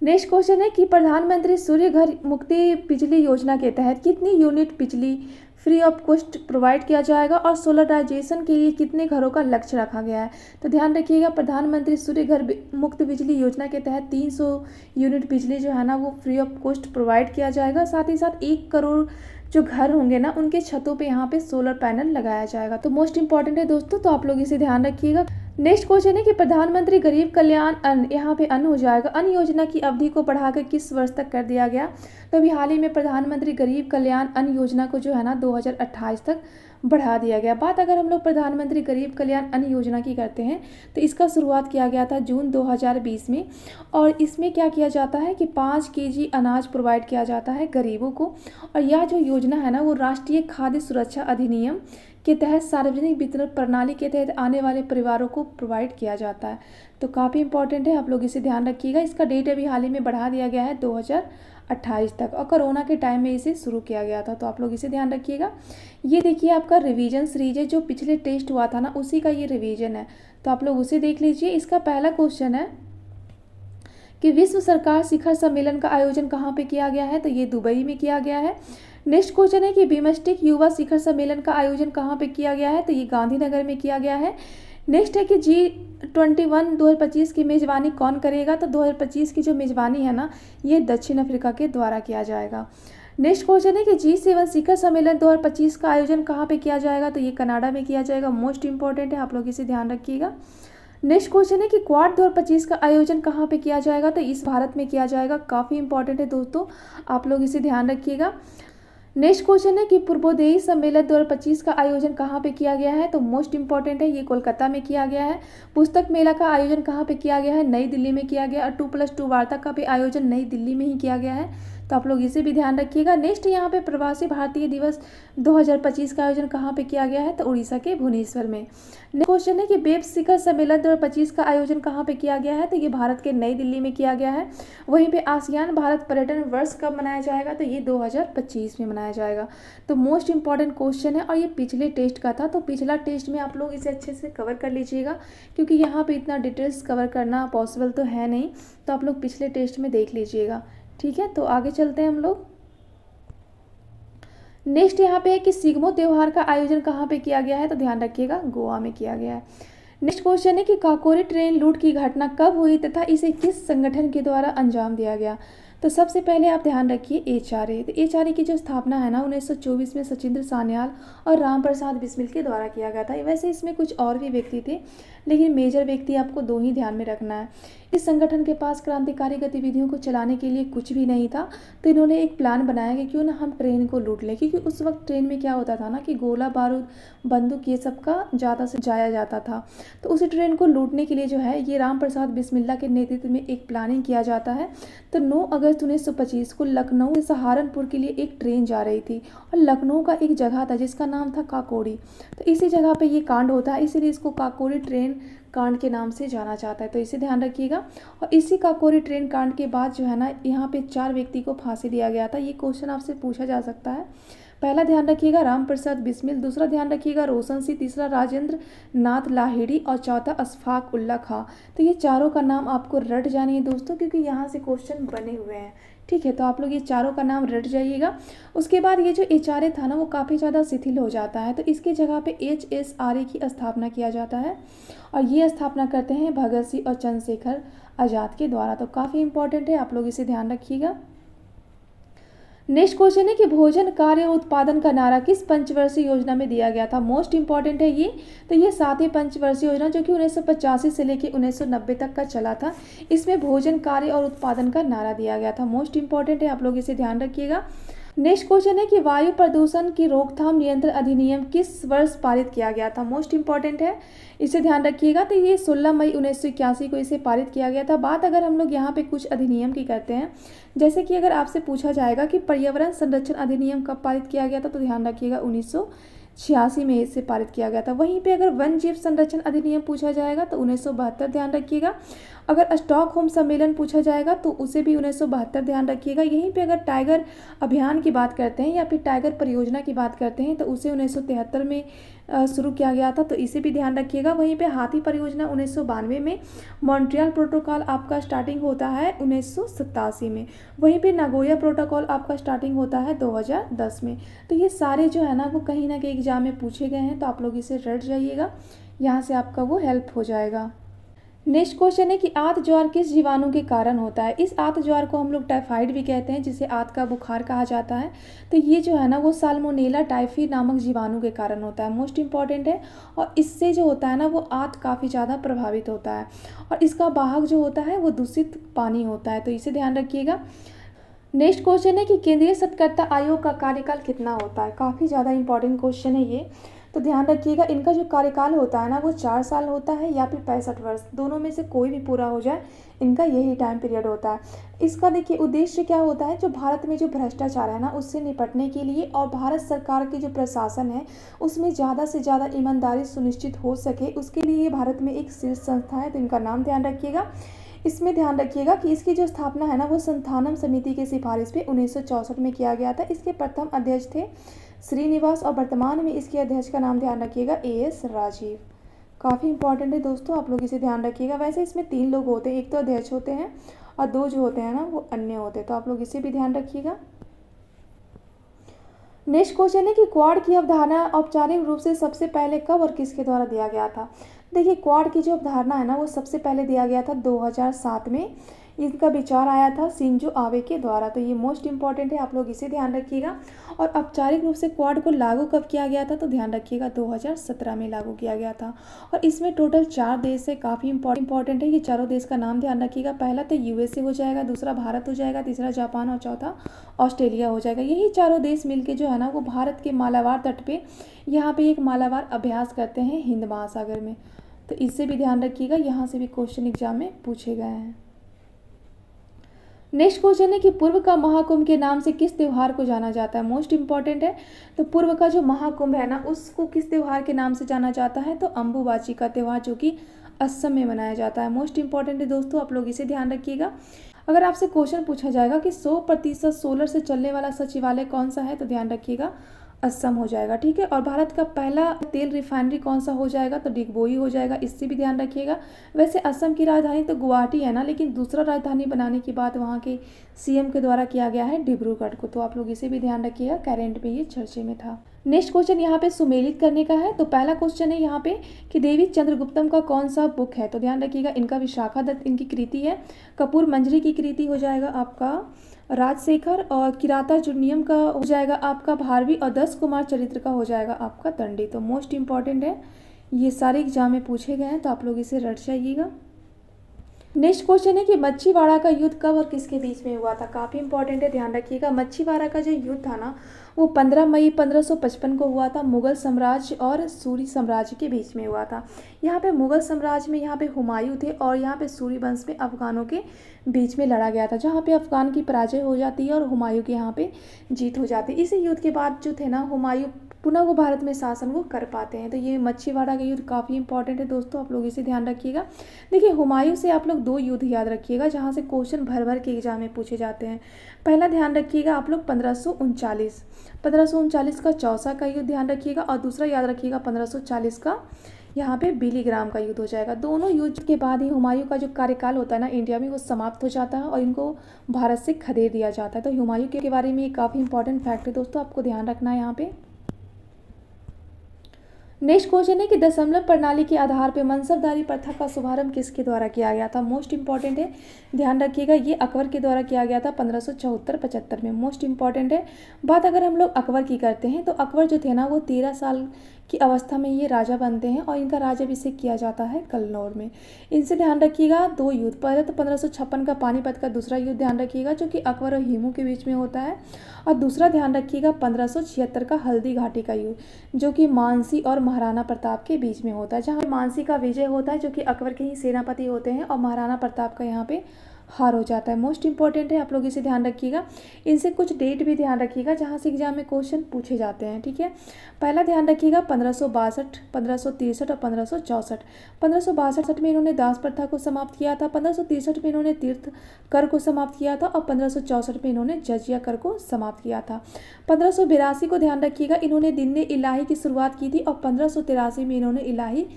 नेक्स्ट क्वेश्चन है कि प्रधानमंत्री सूर्य घर मुक्ति बिजली योजना के तहत कितनी यूनिट बिजली फ्री ऑफ कॉस्ट प्रोवाइड किया जाएगा और सोलराइजेशन के लिए कितने घरों का लक्ष्य रखा गया है। तो ध्यान रखिएगा, प्रधानमंत्री सूर्य घर मुक्त बिजली योजना के तहत 300 यूनिट बिजली जो है ना, वो फ्री ऑफ कॉस्ट प्रोवाइड किया जाएगा। साथ ही साथ 1 करोड़ जो घर होंगे ना, उनके छतों पे यहाँ पे सोलर पैनल लगाया जाएगा, तो मोस्ट इंपॉर्टेंट है दोस्तों, तो आप लोग इसे ध्यान रखिएगा। नेक्स्ट क्वेश्चन है कि प्रधानमंत्री गरीब कल्याण अन्न, यहाँ पे अन्न हो जाएगा, अन्न योजना की अवधि को बढ़ाकर किस वर्ष तक कर दिया गया। तो अभी हाल ही में प्रधानमंत्री गरीब कल्याण अन्न योजना को जो है ना 2028 तक बढ़ा दिया गया। बात अगर हम लोग प्रधानमंत्री गरीब कल्याण अन्न योजना की करते हैं, तो इसका शुरुआत किया गया था जून 2020 में, और इसमें क्या किया जाता है कि 5 केजी अनाज प्रोवाइड किया जाता है गरीबों को। और यह जो योजना है ना, वो राष्ट्रीय खाद्य सुरक्षा अधिनियम के तहत सार्वजनिक वितरण प्रणाली के तहत आने वाले परिवारों को प्रोवाइड किया जाता है। तो काफ़ी इंपॉर्टेंट है, आप लोग इसे ध्यान रखिएगा। इसका डेट अभी हाल ही में बढ़ा दिया गया है 2028 तक, और कोरोना के टाइम में इसे शुरू किया गया था, तो आप लोग इसे ध्यान रखिएगा। ये देखिए आपका रिवीजन सीरीज है, जो पिछले टेस्ट हुआ था ना उसी का ये रिवीजन है, तो आप लोग उसे देख लीजिए। इसका पहला क्वेश्चन है कि विश्व सरकार शिखर सम्मेलन का आयोजन कहाँ पे किया गया है, तो ये दुबई में किया गया है। नेक्स्ट क्वेश्चन है कि बिमस्टेक युवा शिखर सम्मेलन का आयोजन कहाँ पे किया गया है, तो ये गांधीनगर में किया गया है। नेक्स्ट है कि G21 2025 की मेज़बानी कौन करेगा, तो 2025 की जो मेज़बानी है ना ये दक्षिण अफ्रीका के द्वारा किया जाएगा। नेक्स्ट क्वेश्चन है कि G7 शिखर सम्मेलन 2025 का आयोजन कहाँ पे किया जाएगा, तो ये कनाडा में किया जाएगा। मोस्ट इंपॉर्टेंट है, आप लोग इसे ध्यान रखिएगा। नेक्स्ट क्वेश्चन है कि क्वाड 2025 का आयोजन कहाँ पे किया जाएगा, तो इस भारत में किया जाएगा। काफ़ी इंपॉर्टेंट है दोस्तों, आप लोग इसे ध्यान रखिएगा। नेक्स्ट क्वेश्चन है कि पूर्वोदयी सम्मेलन 2025 का आयोजन कहाँ पे किया गया है, तो मोस्ट इंपॉर्टेंट है, ये कोलकाता में किया गया है। पुस्तक मेला का आयोजन कहाँ पे किया गया है, नई दिल्ली में किया गया, और 2+2 वार्ता का भी आयोजन नई दिल्ली में ही किया गया है, तो आप लोग इसे भी ध्यान रखिएगा। नेक्स्ट यहाँ पे प्रवासी भारतीय दिवस 2025 का आयोजन कहाँ पे किया गया है, तो उड़ीसा के भुवनेश्वर में। नेक्स्ट क्वेश्चन है कि वेब शिखर सम्मेलन 2025 का आयोजन कहाँ पे किया गया है, तो ये भारत के नई दिल्ली में किया गया है। वहीं पे आसियान भारत पर्यटन वर्ष कब मनाया जाएगा, तो ये 2025 में मनाया जाएगा। तो मोस्ट इंपॉर्टेंट क्वेश्चन है, और ये पिछले टेस्ट का था, तो पिछला टेस्ट में आप लोग इसे अच्छे से कवर कर लीजिएगा, क्योंकि यहाँ पे इतना डिटेल्स कवर करना पॉसिबल तो है नहीं, तो आप लोग पिछले टेस्ट में देख लीजिएगा। ठीक है, तो आगे चलते हैं हम लोग। नेक्स्ट यहाँ पे है कि सिग्मो त्योहार का आयोजन कहाँ पे किया गया है, तो ध्यान रखिएगा गोवा में किया गया है। नेक्स्ट क्वेश्चन है कि काकोरी ट्रेन लूट की घटना कब हुई तथा इसे किस संगठन के द्वारा अंजाम दिया गया, तो सबसे पहले आप ध्यान रखिए HRA। तो HRA की जो स्थापना है ना 1924 में सचिंद्र सान्याल और राम प्रसाद बिस्मिल के द्वारा किया गया था। वैसे इसमें कुछ और भी व्यक्ति थे, लेकिन मेजर व्यक्ति आपको 2 ही ध्यान में रखना है। इस संगठन के पास क्रांतिकारी गतिविधियों को चलाने के लिए कुछ भी नहीं था, तो इन्होंने एक प्लान बनाया कि क्यों ना हम ट्रेन को लूट लें, क्योंकि उस वक्त ट्रेन में क्या होता था ना कि गोला बारूद बंदूक ये सब का ज़्यादा से जाया जाता था। तो उसी ट्रेन को लूटने के लिए जो है ये राम प्रसाद बिस्मिल्ला के नेतृत्व में एक प्लानिंग किया जाता है। तो 9 अगस्त 1925 को लखनऊ से सहारनपुर के लिए एक ट्रेन जा रही थी, और लखनऊ का एक जगह था जिसका नाम था काकोरी। तो इसी जगह पे ये कांड होता है, इसीलिए इसको काकोरी ट्रेन कांड के नाम से जाना जाता है, तो इसे ध्यान रखिएगा। और इसी काकोरी ट्रेन कांड के बाद जो है ना यहाँ पे 4 व्यक्ति को फांसी दिया गया था। ये क्वेश्चन आपसे पूछा जा सकता है। पहला ध्यान रखिएगा राम प्रसाद बिस्मिल, दूसरा ध्यान रखिएगा रोशन सिंह, तीसरा राजेंद्र नाथ लाहिड़ी, और चौथा अशफाक उल्ला खां। तो ये चारों का नाम आपको रट जानी है दोस्तों, क्योंकि यहाँ से क्वेश्चन बने हुए हैं। ठीक है, तो आप लोग ये चारों का नाम रट जाइएगा। उसके बाद ये जो HRA था ना वो काफ़ी ज़्यादा शिथिल हो जाता है, तो इसकी जगह पे HSRA की स्थापना किया जाता है, और ये स्थापना करते हैं भगत सिंह और चंद्रशेखर आज़ाद के द्वारा। तो काफ़ी इंपॉर्टेंट है, आप लोग इसे ध्यान रखिएगा। नेक्स्ट क्वेश्चन है कि भोजन कार्य और उत्पादन का नारा किस पंचवर्षीय योजना में दिया गया था। मोस्ट इंपॉर्टेंट है ये, तो ये 7वीं पंचवर्षीय योजना जो कि 1985 से लेकर 1990 तक का चला था। इसमें भोजन कार्य और उत्पादन का नारा दिया गया था। मोस्ट इंपॉर्टेंट है, आप लोग इसे ध्यान रखिएगा। नेक्स्ट क्वेश्चन है कि वायु प्रदूषण की रोकथाम नियंत्रण अधिनियम किस वर्ष पारित किया गया था। मोस्ट इंपॉर्टेंट है, इसे ध्यान रखिएगा। तो ये 16 मई 1981 को इसे पारित किया गया था। बात अगर हम लोग यहाँ पे कुछ अधिनियम की करते हैं, जैसे कि अगर आपसे पूछा जाएगा कि पर्यावरण संरक्षण अधिनियम कब पारित किया गया था, तो ध्यान रखिएगा 1986 में इसे पारित किया गया था। वहीं पे अगर वन जीव संरक्षण अधिनियम पूछा जाएगा तो 1972 ध्यान रखिएगा। अगर स्टॉकहोम सम्मेलन पूछा जाएगा तो उसे भी 1972 ध्यान रखिएगा। यहीं पे अगर टाइगर अभियान की बात करते हैं या फिर टाइगर परियोजना की बात करते हैं तो उसे 1973 में शुरू किया गया था, तो इसे भी ध्यान रखिएगा। वहीं पे हाथी परियोजना 1992 में, मॉन्ट्रियल प्रोटोकॉल आपका स्टार्टिंग होता है 1987 में, वहीं पे नागोया प्रोटोकॉल आपका स्टार्टिंग होता है 2010 में। तो ये सारे जो है ना वो कहीं ना कहीं एग्जाम में पूछे गए हैं, तो आप लोग इसे रट जाइएगा, यहाँ से आपका वो हेल्प हो जाएगा। नेक्स्ट क्वेश्चन है कि आंत ज्वार किस जीवाणु के कारण होता है। इस आंत ज्वार को हम लोग टाइफाइड भी कहते हैं, जिसे आंत का बुखार कहा जाता है। तो ये जो है ना वो साल्मोनेला टाइफी नामक जीवाणु के कारण होता है। मोस्ट इंपॉर्टेंट है, और इससे जो होता है ना वो आंत काफ़ी ज़्यादा प्रभावित होता है, और इसका वाहक जो होता है वो दूषित पानी होता है, तो इसे ध्यान रखिएगा। नेक्स्ट क्वेश्चन है कि केंद्रीय सत्कर्ता आयोग का कार्यकाल कितना होता है। काफ़ी ज़्यादा इंपॉर्टेंट क्वेश्चन है ये। तो ध्यान रखिएगा इनका जो कार्यकाल होता है ना वो 4 साल होता है या फिर 65 वर्ष, दोनों में से कोई भी पूरा हो जाए, इनका यही टाइम पीरियड होता है। इसका देखिए उद्देश्य क्या होता है, जो भारत में जो भ्रष्टाचार है ना उससे निपटने के लिए और भारत सरकार की जो प्रशासन है उसमें ज़्यादा से ज़्यादा ईमानदारी सुनिश्चित हो सके, उसके लिए भारत में एक शीर्ष संस्था है, तो इनका नाम ध्यान रखिएगा। इसमें ध्यान रखिएगा कि इसकी जो स्थापना है ना वो संथानम समिति की सिफारिश पे 1964 में किया गया था। इसके प्रथम अध्यक्ष थे श्रीनिवास और वर्तमान में इसके अध्यक्ष का नाम ध्यान रखिएगा एएस राजीव। काफ़ी इंपॉर्टेंट है दोस्तों, आप लोग इसे ध्यान रखिएगा। वैसे इसमें 3 लोग होते हैं, एक तो अध्यक्ष होते हैं और 2 जो होते हैं ना वो अन्य होते हैं, तो आप लोग इसे भी ध्यान रखिएगा। नेक्स्ट क्वेश्चन है कि क्वाड की अवधारणा औपचारिक रूप से सबसे पहले कब और किसके द्वारा दिया गया था। देखिए क्वाड की जो अवधारणा है ना वो सबसे पहले दिया गया था 2007 में। इनका विचार आया था शिंजो आबे के द्वारा, तो ये मोस्ट इंपॉर्टेंट है, आप लोग इसे ध्यान रखिएगा। और औपचारिक रूप से क्वाड को लागू कब किया गया था, तो ध्यान रखिएगा 2017 में लागू किया गया था। और इसमें टोटल 4 देश है, काफ़ी इंपॉर्टेंट है। ये चारों देश का नाम ध्यान रखिएगा। पहला तो यूएसए हो जाएगा, दूसरा भारत हो जाएगा, तीसरा जापान और चौथा ऑस्ट्रेलिया हो जाएगा। यही चारों देश मिलके जो है ना वो भारत के मालाबार तट पे यहाँ पे एक मालाबार अभ्यास करते हैं हिंद महासागर में, तो इससे भी ध्यान रखिएगा, यहाँ से भी क्वेश्चन एग्जाम में पूछे गए हैं। नेक्स्ट क्वेश्चन है कि पूर्व का महाकुंभ के नाम से किस त्यौहार को जाना जाता है। मोस्ट इंपॉर्टेंट है, तो पूर्व का जो महाकुंभ है ना उसको किस त्यौहार के नाम से जाना जाता है, तो अम्बुबाची का त्यौहार, जो कि असम में मनाया जाता है। मोस्ट इंपॉर्टेंट है दोस्तों, आप लोग इसे ध्यान रखिएगा। अगर आपसे क्वेश्चन पूछा जाएगा कि 100% सोलर से चलने वाला सचिवालय कौन सा है, तो ध्यान रखिएगा असम हो जाएगा, ठीक है। और भारत का पहला तेल रिफाइनरी कौन सा हो जाएगा, तो डिगबोई हो जाएगा, इससे भी ध्यान रखिएगा। वैसे असम की राजधानी तो गुवाहाटी है ना, लेकिन दूसरा राजधानी बनाने की बात वहाँ के सीएम के द्वारा किया गया है डिब्रूगढ़ को, तो आप लोग इसे भी ध्यान रखिएगा, करेंट में ये चर्चे में था। नेक्स्ट क्वेश्चन यहाँ पे सुमेलित करने का है। तो पहला क्वेश्चन है यहाँ पे कि देवी चंद्रगुप्तम का कौन सा बुक है, तो ध्यान रखिएगा इनका विशाखा दत्त इनकी कृति है, कपूर मंजरी की कृति हो जाएगा आपका राजशेखर, और किराता जुर्नियम का हो जाएगा आपका भारवी, और 10 कुमार चरित्र का हो जाएगा आपका दंडी। तो मोस्ट इंपॉर्टेंट है, ये सारे एग्जाम में पूछे गए हैं, तो आप लोग इसे रट जाइएगा। नेक्स्ट क्वेश्चन है कि मच्छीवाड़ा का युद्ध कब और किसके बीच में हुआ था। काफ़ी इंपॉर्टेंट है, ध्यान रखिएगा। मच्छीवाड़ा का जो युद्ध था ना वो 15 मई 1555 को हुआ था, मुगल साम्राज्य और सूरी साम्राज्य के बीच में हुआ था। यहाँ पे मुगल साम्राज्य में यहाँ पे हुमायूं थे, और यहाँ पे सूरी वंश में अफगानों के बीच में लड़ा गया था, जहाँ पे अफगान की पराजय हो जाती है और हुमायूं के यहाँ पे जीत हो जाती है। इसी युद्ध के बाद जो थे ना हुमायूं पुनः वो भारत में शासन वो कर पाते हैं। तो ये मच्छीवाड़ा का युद्ध काफ़ी इंपॉर्टेंट है दोस्तों, आप लोग इसे ध्यान रखिएगा। देखिए हुमायूं से आप लोग 2 युद्ध याद रखिएगा, जहाँ से क्वेश्चन भर भर के एग्जाम में पूछे जाते हैं। पहला ध्यान रखिएगा आप लोग 1539 का चौसा का युद्ध ध्यान रखिएगा, और दूसरा याद रखिएगा 1540 का यहाँ पे बिलीग्राम का युद्ध हो जाएगा। दोनों युद्ध के बाद ही हुमायूं का जो कार्यकाल होता है ना इंडिया में वो समाप्त हो जाता है, और इनको भारत से खदेड़ दिया जाता है। तो हुमायूं के बारे में काफ़ी इंपॉर्टेंट फैक्ट है दोस्तों, आपको ध्यान रखना है यहाँ पे। नेक्स्ट क्वेश्चन है कि दशमलव प्रणाली के आधार पर मनसबदारी प्रथा का शुभारंभ किसके द्वारा किया गया था। मोस्ट इंपॉर्टेंट है, ध्यान रखिएगा, ये अकबर के द्वारा किया गया था 1574-75 में। मोस्ट इंपॉर्टेंट है। बात अगर हम लोग अकबर की करते हैं तो अकबर जो थे ना वो 13 साल की अवस्था में ये राजा बनते हैं, और इनका राज्याभिषेक किया जाता है कन्नौर में। इनसे ध्यान रखिएगा 2 युद्ध, पहले तो 1556 का पानीपत का दूसरा युद्ध ध्यान रखिएगा जो कि अकबर और हिमू के बीच में होता है, और दूसरा ध्यान रखिएगा 1576 का हल्दी घाटी का युद्ध जो कि मानसी और महाराणा प्रताप के बीच में होता है, जहाँ मानसी का विजय होता है जो कि अकबर के ही सेनापति होते हैं, और महाराणा प्रताप का यहाँ पे हार हो जाता है। मोस्ट इंपॉर्टेंट है, आप लोग इसे ध्यान रखिएगा। इनसे कुछ डेट भी ध्यान रखिएगा जहाँ से एग्जाम में क्वेश्चन पूछे जाते हैं, ठीक है। पहला ध्यान रखिएगा 1562, 1563 और 1564। 1562 में इन्होंने दास प्रथा को समाप्त किया था, 1563 में इन्होंने तीर्थ कर को समाप्त किया था, और 1564 में इन्होंने जजिया कर को समाप्त किया था। 1582 को ध्यान रखिएगा, इन्होंने दिन इलाही की शुरुआत की थी, और 1583 में इन्होंने इलाही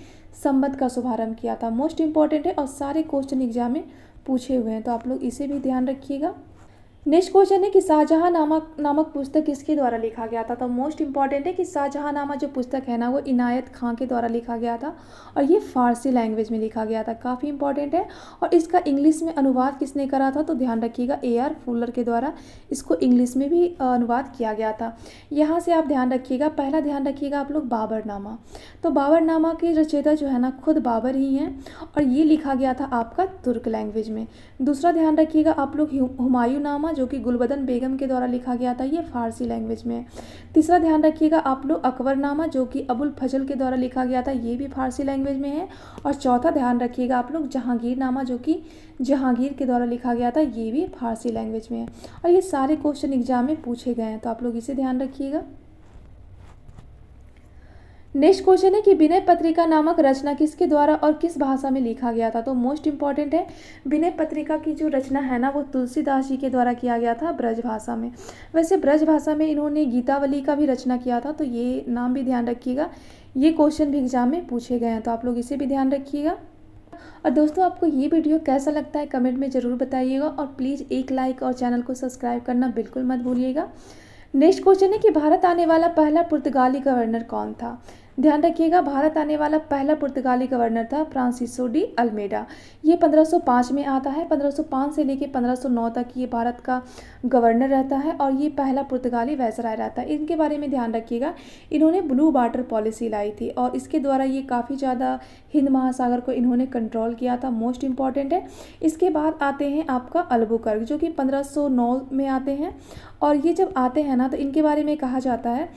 संबत का शुभारंभ किया था। मोस्ट इंपॉर्टेंट है, और सारे क्वेश्चन एग्जाम में पूछे हुए हैं, तो आप लोग इसे भी ध्यान रखिएगा। नेक्स्ट क्वेश्चन है कि शाहजहां नामक पुस्तक किसके द्वारा लिखा गया था। तो मोस्ट इंपॉर्टेंट है कि शाहजहां नामा जो पुस्तक है ना वो इनायत खां के द्वारा लिखा गया था, और ये फारसी लैंग्वेज में लिखा गया था। काफ़ी इंपॉर्टेंट है। और इसका इंग्लिश में अनुवाद किसने करा था, तो ध्यान रखिएगा AR फुलर के द्वारा इसको इंग्लिश में भी अनुवाद किया गया था। यहाँ से आप ध्यान रखिएगा, पहला ध्यान रखिएगा आप लोग बाबरनामा। तो बाबरनामा के रचयिता जो है ना खुद बाबर ही हैं, और ये लिखा गया था आपका तुर्क लैंग्वेज में। दूसरा ध्यान रखिएगा आप लोग हुमायूं नामा जो कि गुलबदन बेगम के द्वारा लिखा गया था, ये फारसी लैंग्वेज में है। तीसरा ध्यान रखिएगा आप लोग अकबरनामा जो कि अबुल फजल के द्वारा लिखा गया था, ये भी फारसी लैंग्वेज में है। और चौथा ध्यान रखिएगा आप लोग जहांगीरनामा जो कि जहांगीर के द्वारा लिखा गया था, ये भी फारसी लैंग्वेज में है। और ये सारे क्वेश्चन एग्जाम में पूछे गए हैं, तो आप लोग इसे ध्यान रखिएगा। नेक्स्ट क्वेश्चन है कि विनय पत्रिका नामक रचना किसके द्वारा और किस भाषा में लिखा गया था। तो मोस्ट इंपॉर्टेंट है, विनय पत्रिका की जो रचना है ना वो तुलसीदास जी के द्वारा किया गया था ब्रज भाषा में। वैसे ब्रज भाषा में इन्होंने गीतावली का भी रचना किया था, तो ये नाम भी ध्यान रखिएगा। ये क्वेश्चन भी एग्जाम में पूछे गए हैं, तो आप लोग इसे भी ध्यान रखिएगा। और दोस्तों आपको ये वीडियो कैसा लगता है कमेंट में ज़रूर बताइएगा, और प्लीज़ एक लाइक और चैनल को सब्सक्राइब करना बिल्कुल मत भूलिएगा। नेक्स्ट क्वेश्चन है कि भारत आने वाला पहला पुर्तगाली गवर्नर कौन था। ध्यान रखिएगा, भारत आने वाला पहला पुर्तगाली गवर्नर था फ्रांसिसो डी अल्मेडा। ये 1505 में आता है। 1505 से लेकर 1509 तक ये भारत का गवर्नर रहता है, और ये पहला पुर्तगाली वायसराय रहता है। इनके बारे में ध्यान रखिएगा, इन्होंने ब्लू वाटर पॉलिसी लाई थी, और इसके द्वारा ये काफ़ी ज़्यादा हिंद महासागर को इन्होंने कंट्रोल किया था। मोस्ट इंपॉर्टेंट है। इसके बाद आते हैं आपका अल्बुकर्क जो कि 1509 में आते हैं, और ये जब आते हैं ना तो इनके बारे में कहा जाता है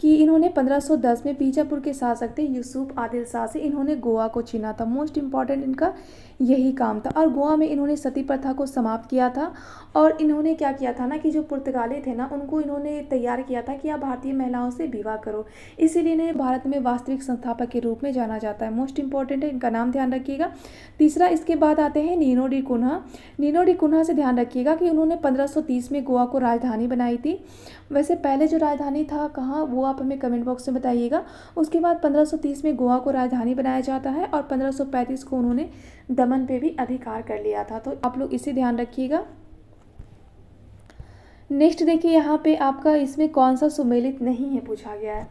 कि इन्होंने 1510 में बीजापुर के शासक थे यूसुफ आदिल शाह से इन्होंने गोवा को छीना था। मोस्ट इंपॉर्टेंट इनका यही काम था, और गोवा में इन्होंने सती प्रथा को समाप्त किया था। और इन्होंने क्या किया था ना कि जो पुर्तगाली थे ना उनको इन्होंने तैयार किया था कि आप भारतीय महिलाओं से विवाह करो, इसीलिए इन्हें भारत में वास्तविक संस्थापक के रूप में जाना जाता है। मोस्ट इंपॉर्टेंट है, इनका नाम ध्यान रखिएगा। तीसरा, इसके बाद आते हैं Nuno da Cunha. Nuno da Cunha से ध्यान रखिएगा कि उन्होंने 1530 में गोवा को राजधानी बनाई थी। वैसे पहले जो राजधानी था कहाँ, वो आप हमें कमेंट बॉक्स में बताइएगा। उसके बाद 1530 में गोवा को राजधानी बनाया जाता है, और 1535 को उन्होंने दमन पे भी अधिकार कर लिया था, तो आप लोग इसे ध्यान रखिएगा। नेक्स्ट देखिए, यहाँ पे आपका इसमें कौन सा सुमेलित नहीं है पूछा गया है।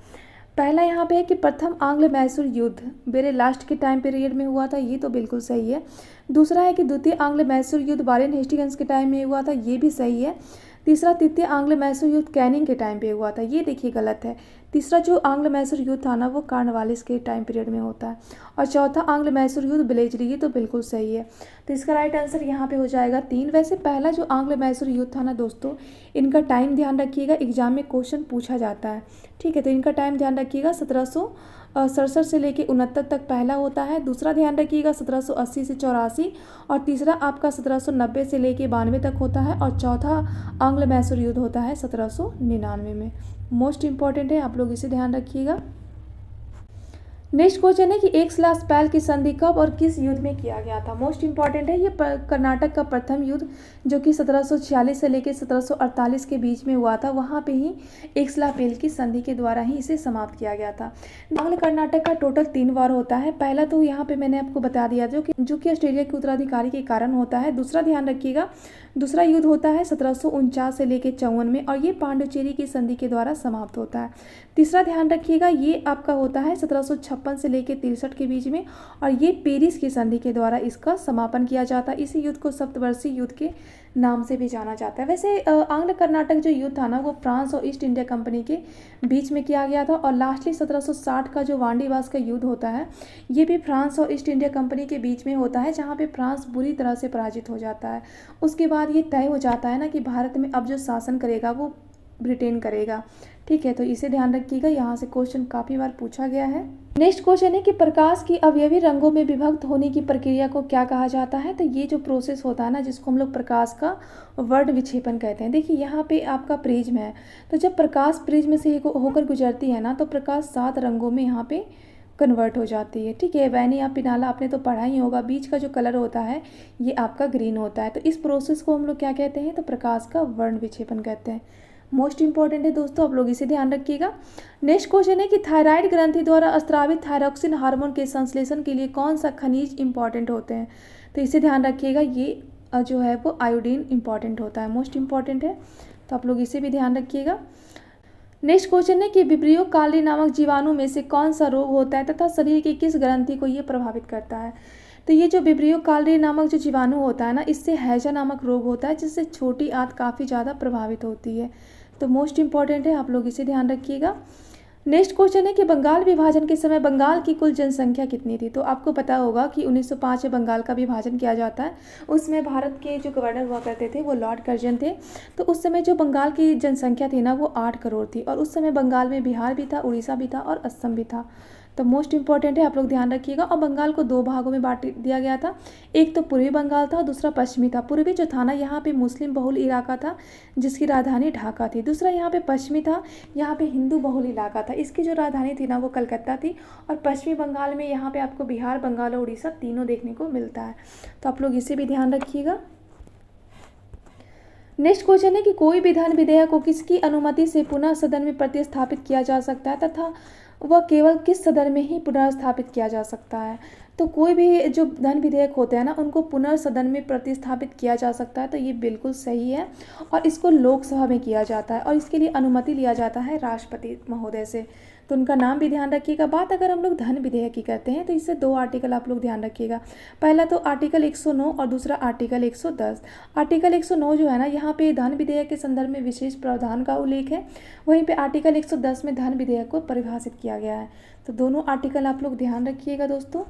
पहला यहाँ पे है कि प्रथम आंग्ल मैसूर युद्ध मेरे लास्ट के टाइम पीरियड में हुआ था, ये तो बिल्कुल सही है। दूसरा है कि द्वितीय आंग्ल मैसूर युद्ध वारेन हेस्टिंग्स के टाइम में हुआ था, ये भी सही है। तीसरा, तृतीय आंग्ल मैसूर युद्ध कैनिंग के टाइम पे हुआ था, ये देखिए गलत है। तीसरा जो आंग्ल मैसूर युद्ध था ना वो कार्नवालिस के टाइम पीरियड में होता है। और चौथा आंग्ल मैसूर युद्ध ब्लेजरी, ये तो बिल्कुल सही है। तो इसका राइट आंसर यहाँ पे हो जाएगा 3। वैसे पहला जो आंग्ल मैसूर युद्ध था ना दोस्तों, इनका टाइम ध्यान रखिएगा, एग्जाम में क्वेश्चन पूछा जाता है, ठीक है। तो इनका टाइम ध्यान रखिएगा, 1767 से लेके 69 तक पहला होता है। दूसरा ध्यान रखिएगा 1780 से 84, और तीसरा आपका 1790 से लेके 92 तक होता है। और चौथा आंग्ल मैसूर युद्ध होता है 1799 में। मोस्ट इंपॉर्टेंट है, आप लोग इसे ध्यान रखिएगा। नेक्स्ट क्वेश्चन है कि एक्स-ला-स्पैल की संधि कब और किस युद्ध में किया गया था। मोस्ट इंपॉर्टेंट है, ये कर्नाटक का प्रथम युद्ध जो कि 1746 से लेकर 1748 के बीच में हुआ था, वहाँ पे ही एक्स-ला-पेल की संधि के द्वारा ही इसे समाप्त किया गया था। आंग्ल कर्नाटक का टोटल 3 वार होता है। पहला तो यहाँ पे मैंने आपको बता दिया जो कि ऑस्ट्रेलिया के उत्तराधिकारी के कारण होता है। दूसरा ध्यान रखिएगा, दूसरा युद्ध होता है 1749 से लेकर 54 में, और ये पांडिचेरी की संधि के द्वारा समाप्त होता है। तीसरा ध्यान रखिएगा, ये आपका होता है 1756 से लेकर 63 के बीच में, और ये पेरिस की संधि के द्वारा इसका समापन किया जाता है। इसी युद्ध को सप्तवर्षीय युद्ध के नाम से भी जाना जाता है। वैसे आंग्ल कर्नाटक जो युद्ध था ना वो फ्रांस और ईस्ट इंडिया कंपनी के बीच में किया गया था। और लास्टली 1760 का जो वांडीवास का युद्ध होता है, ये भी फ्रांस और ईस्ट इंडिया कंपनी के बीच में होता है, जहाँ पे फ्रांस बुरी तरह से पराजित हो जाता है। उसके बाद ये तय हो जाता है ना कि भारत में अब जो शासन करेगा वो ब्रिटेन करेगा, ठीक है। तो इसे ध्यान रखिएगा, यहाँ से क्वेश्चन काफ़ी बार पूछा गया है। नेक्स्ट क्वेश्चन है कि प्रकाश की अवयवी रंगों में विभक्त होने की प्रक्रिया को क्या कहा जाता है। तो ये जो प्रोसेस होता है ना जिसको हम लोग प्रकाश का वर्ण विक्षेपण कहते हैं। देखिए यहाँ पे आपका प्रिज्म है, तो जब प्रकाश प्रिज्म से होकर गुजरती है ना तो प्रकाश 7 रंगों में यहाँ पे कन्वर्ट हो जाती है, ठीक है। वैनी या पिनाला आपने तो पढ़ा ही होगा, बीच का जो कलर होता है ये आपका ग्रीन होता है। तो इस प्रोसेस को हम लोग क्या कहते हैं, तो प्रकाश का वर्ण विक्षेपण कहते हैं। मोस्ट इंपॉर्टेंट है दोस्तों, आप लोग इसे ध्यान रखिएगा। नेक्स्ट क्वेश्चन है कि थायराइड ग्रंथि द्वारा स्रावित थायरॉक्सिन हार्मोन के संश्लेषण के लिए कौन सा खनिज इंपॉर्टेंट होते हैं। तो इसे ध्यान रखिएगा, ये जो है वो आयोडीन इंपॉर्टेंट होता है, मोस्ट इंपॉर्टेंट है, तो आप लोग इसे भी ध्यान रखिएगा। नेक्स्ट क्वेश्चन है कि विब्रियो कालरी नामक जीवाणु में से कौन सा रोग होता है तथा शरीर की किस ग्रंथि को ये प्रभावित करता है। तो ये जो विब्रियो कालरी नामक जो जीवाणु होता है ना, इससे हैजा नामक रोग होता है जिससे छोटी आंत काफ़ी ज़्यादा प्रभावित होती है। तो मोस्ट इंपॉर्टेंट है, आप लोग इसे ध्यान रखिएगा। नेक्स्ट क्वेश्चन है कि बंगाल विभाजन के समय बंगाल की कुल जनसंख्या कितनी थी। तो आपको पता होगा कि 1905 में बंगाल का विभाजन किया जाता है। उसमें भारत के जो गवर्नर हुआ करते थे वो लॉर्ड कर्जन थे। तो उस समय जो बंगाल की जनसंख्या थी ना वो 8 करोड़ थी, और उस समय बंगाल में बिहार भी था, उड़ीसा भी था और असम भी था। तो मोस्ट इंपॉर्टेंट है, आप लोग ध्यान रखिएगा। और बंगाल को 2 भागों में बांट दिया गया था। एक तो पूर्वी बंगाल था और दूसरा पश्चिमी था। पूर्वी जो था ना, यहाँ पे मुस्लिम बहुल इलाका था जिसकी राजधानी ढाका थी। दूसरा यहाँ पे पश्चिमी था, यहाँ पे हिंदू बहुल इलाका था, इसकी जो राजधानी थी ना वो कलकत्ता थी। और पश्चिमी बंगाल में यहाँ पे आपको बिहार, बंगाल और उड़ीसा तीनों देखने को मिलता है। तो आप लोग इसे भी ध्यान रखिएगा। नेक्स्ट क्वेश्चन है कि कोई भी धन विधेयक को किसकी अनुमति से पुनः सदन में प्रतिस्थापित किया जा सकता है तथा वह केवल किस सदन में ही पुनर्स्थापित किया जा सकता है। तो कोई भी जो धन विधेयक होते हैं ना उनको पुनर्सदन में प्रतिस्थापित किया जा सकता है। तो ये बिल्कुल सही है, और इसको लोकसभा में किया जाता है और इसके लिए अनुमति लिया जाता है राष्ट्रपति महोदय से। तो उनका नाम भी ध्यान रखिएगा। बात अगर हम लोग धन विधेयक की करते हैं तो इससे 2 आर्टिकल आप लोग ध्यान रखिएगा। पहला तो आर्टिकल 109 और दूसरा आर्टिकल 110। आर्टिकल 109 जो है ना, यहाँ पे धन विधेयक के संदर्भ में विशेष प्रावधान का उल्लेख है। वहीं पे आर्टिकल 110 में धन विधेयक को परिभाषित किया गया है। तो दोनों आर्टिकल आप लोग ध्यान रखिएगा दोस्तों।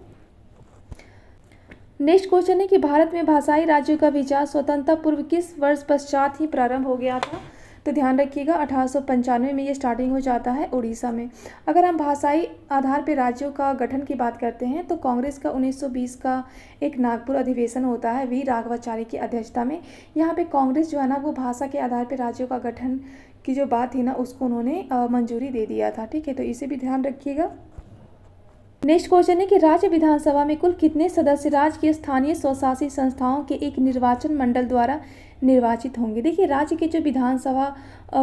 नेक्स्ट क्वेश्चन है कि भारत में भाषाई राज्यों का विचार स्वतंत्रता पूर्व किस वर्ष पश्चात ही प्रारंभ हो गया था। तो ध्यान रखिएगा 1895 में ये स्टार्टिंग हो जाता है उड़ीसा में। अगर हम भाषाई आधार पर राज्यों का गठन की बात करते हैं तो कांग्रेस का 1920 का एक नागपुर अधिवेशन होता है वी राघवाचारी की अध्यक्षता में। यहाँ पे कांग्रेस जो है ना वो भाषा के आधार पर राज्यों का गठन की जो बात थी ना उसको उन्होंने मंजूरी दे दिया था। ठीक है, तो इसे भी ध्यान रखिएगा। नेक्स्ट क्वेश्चन है कि राज्य विधानसभा में कुल कितने सदस्य राज्य की स्थानीय स्वशासी संस्थाओं के एक निर्वाचन मंडल द्वारा निर्वाचित होंगे। देखिए, राज्य के जो विधानसभा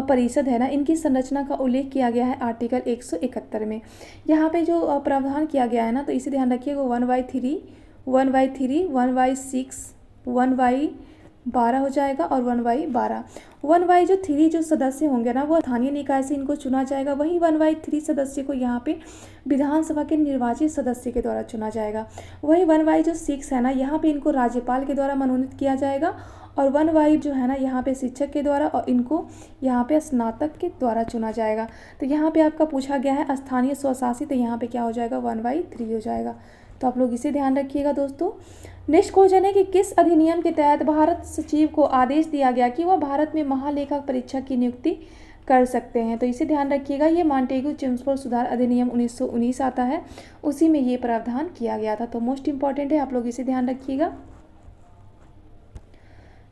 परिषद है ना, इनकी संरचना का उल्लेख किया गया है आर्टिकल 171 में। यहाँ पे जो प्रावधान किया गया है ना, तो इसे ध्यान रखिएगा 1/3, 1/3, 1/6, 1/12 हो जाएगा और 1/12। 1/3 जो सदस्य होंगे ना वो स्थानीय निकाय से इनको चुना जाएगा। वहीं 1/3 सदस्य को यहाँ पे विधानसभा के निर्वाचित सदस्य के द्वारा चुना जाएगा। वहीं 1/6 है ना, यहाँ पे इनको राज्यपाल के द्वारा मनोनीत किया जाएगा। और 1 जो है ना यहाँ पे शिक्षक के द्वारा, और इनको यहाँ पे स्नातक के द्वारा चुना जाएगा। तो यहाँ पे आपका पूछा गया है स्थानीय स्वशासी, तो यहाँ पे क्या हो जाएगा 1/3 हो जाएगा। तो आप लोग इसे ध्यान रखिएगा दोस्तों। नेक्स्ट क्वेश्चन है कि किस अधिनियम के तहत भारत सचिव को आदेश दिया गया कि वह भारत में महालेखा परीक्षक की नियुक्ति कर सकते हैं। तो इसे ध्यान रखिएगा, ये मॉन्टेगू चेम्सफोर्ड सुधार अधिनियम 1919 आता है, उसी में ये प्रावधान किया गया था। तो मोस्ट इंपॉर्टेंट है, आप लोग इसे ध्यान रखिएगा।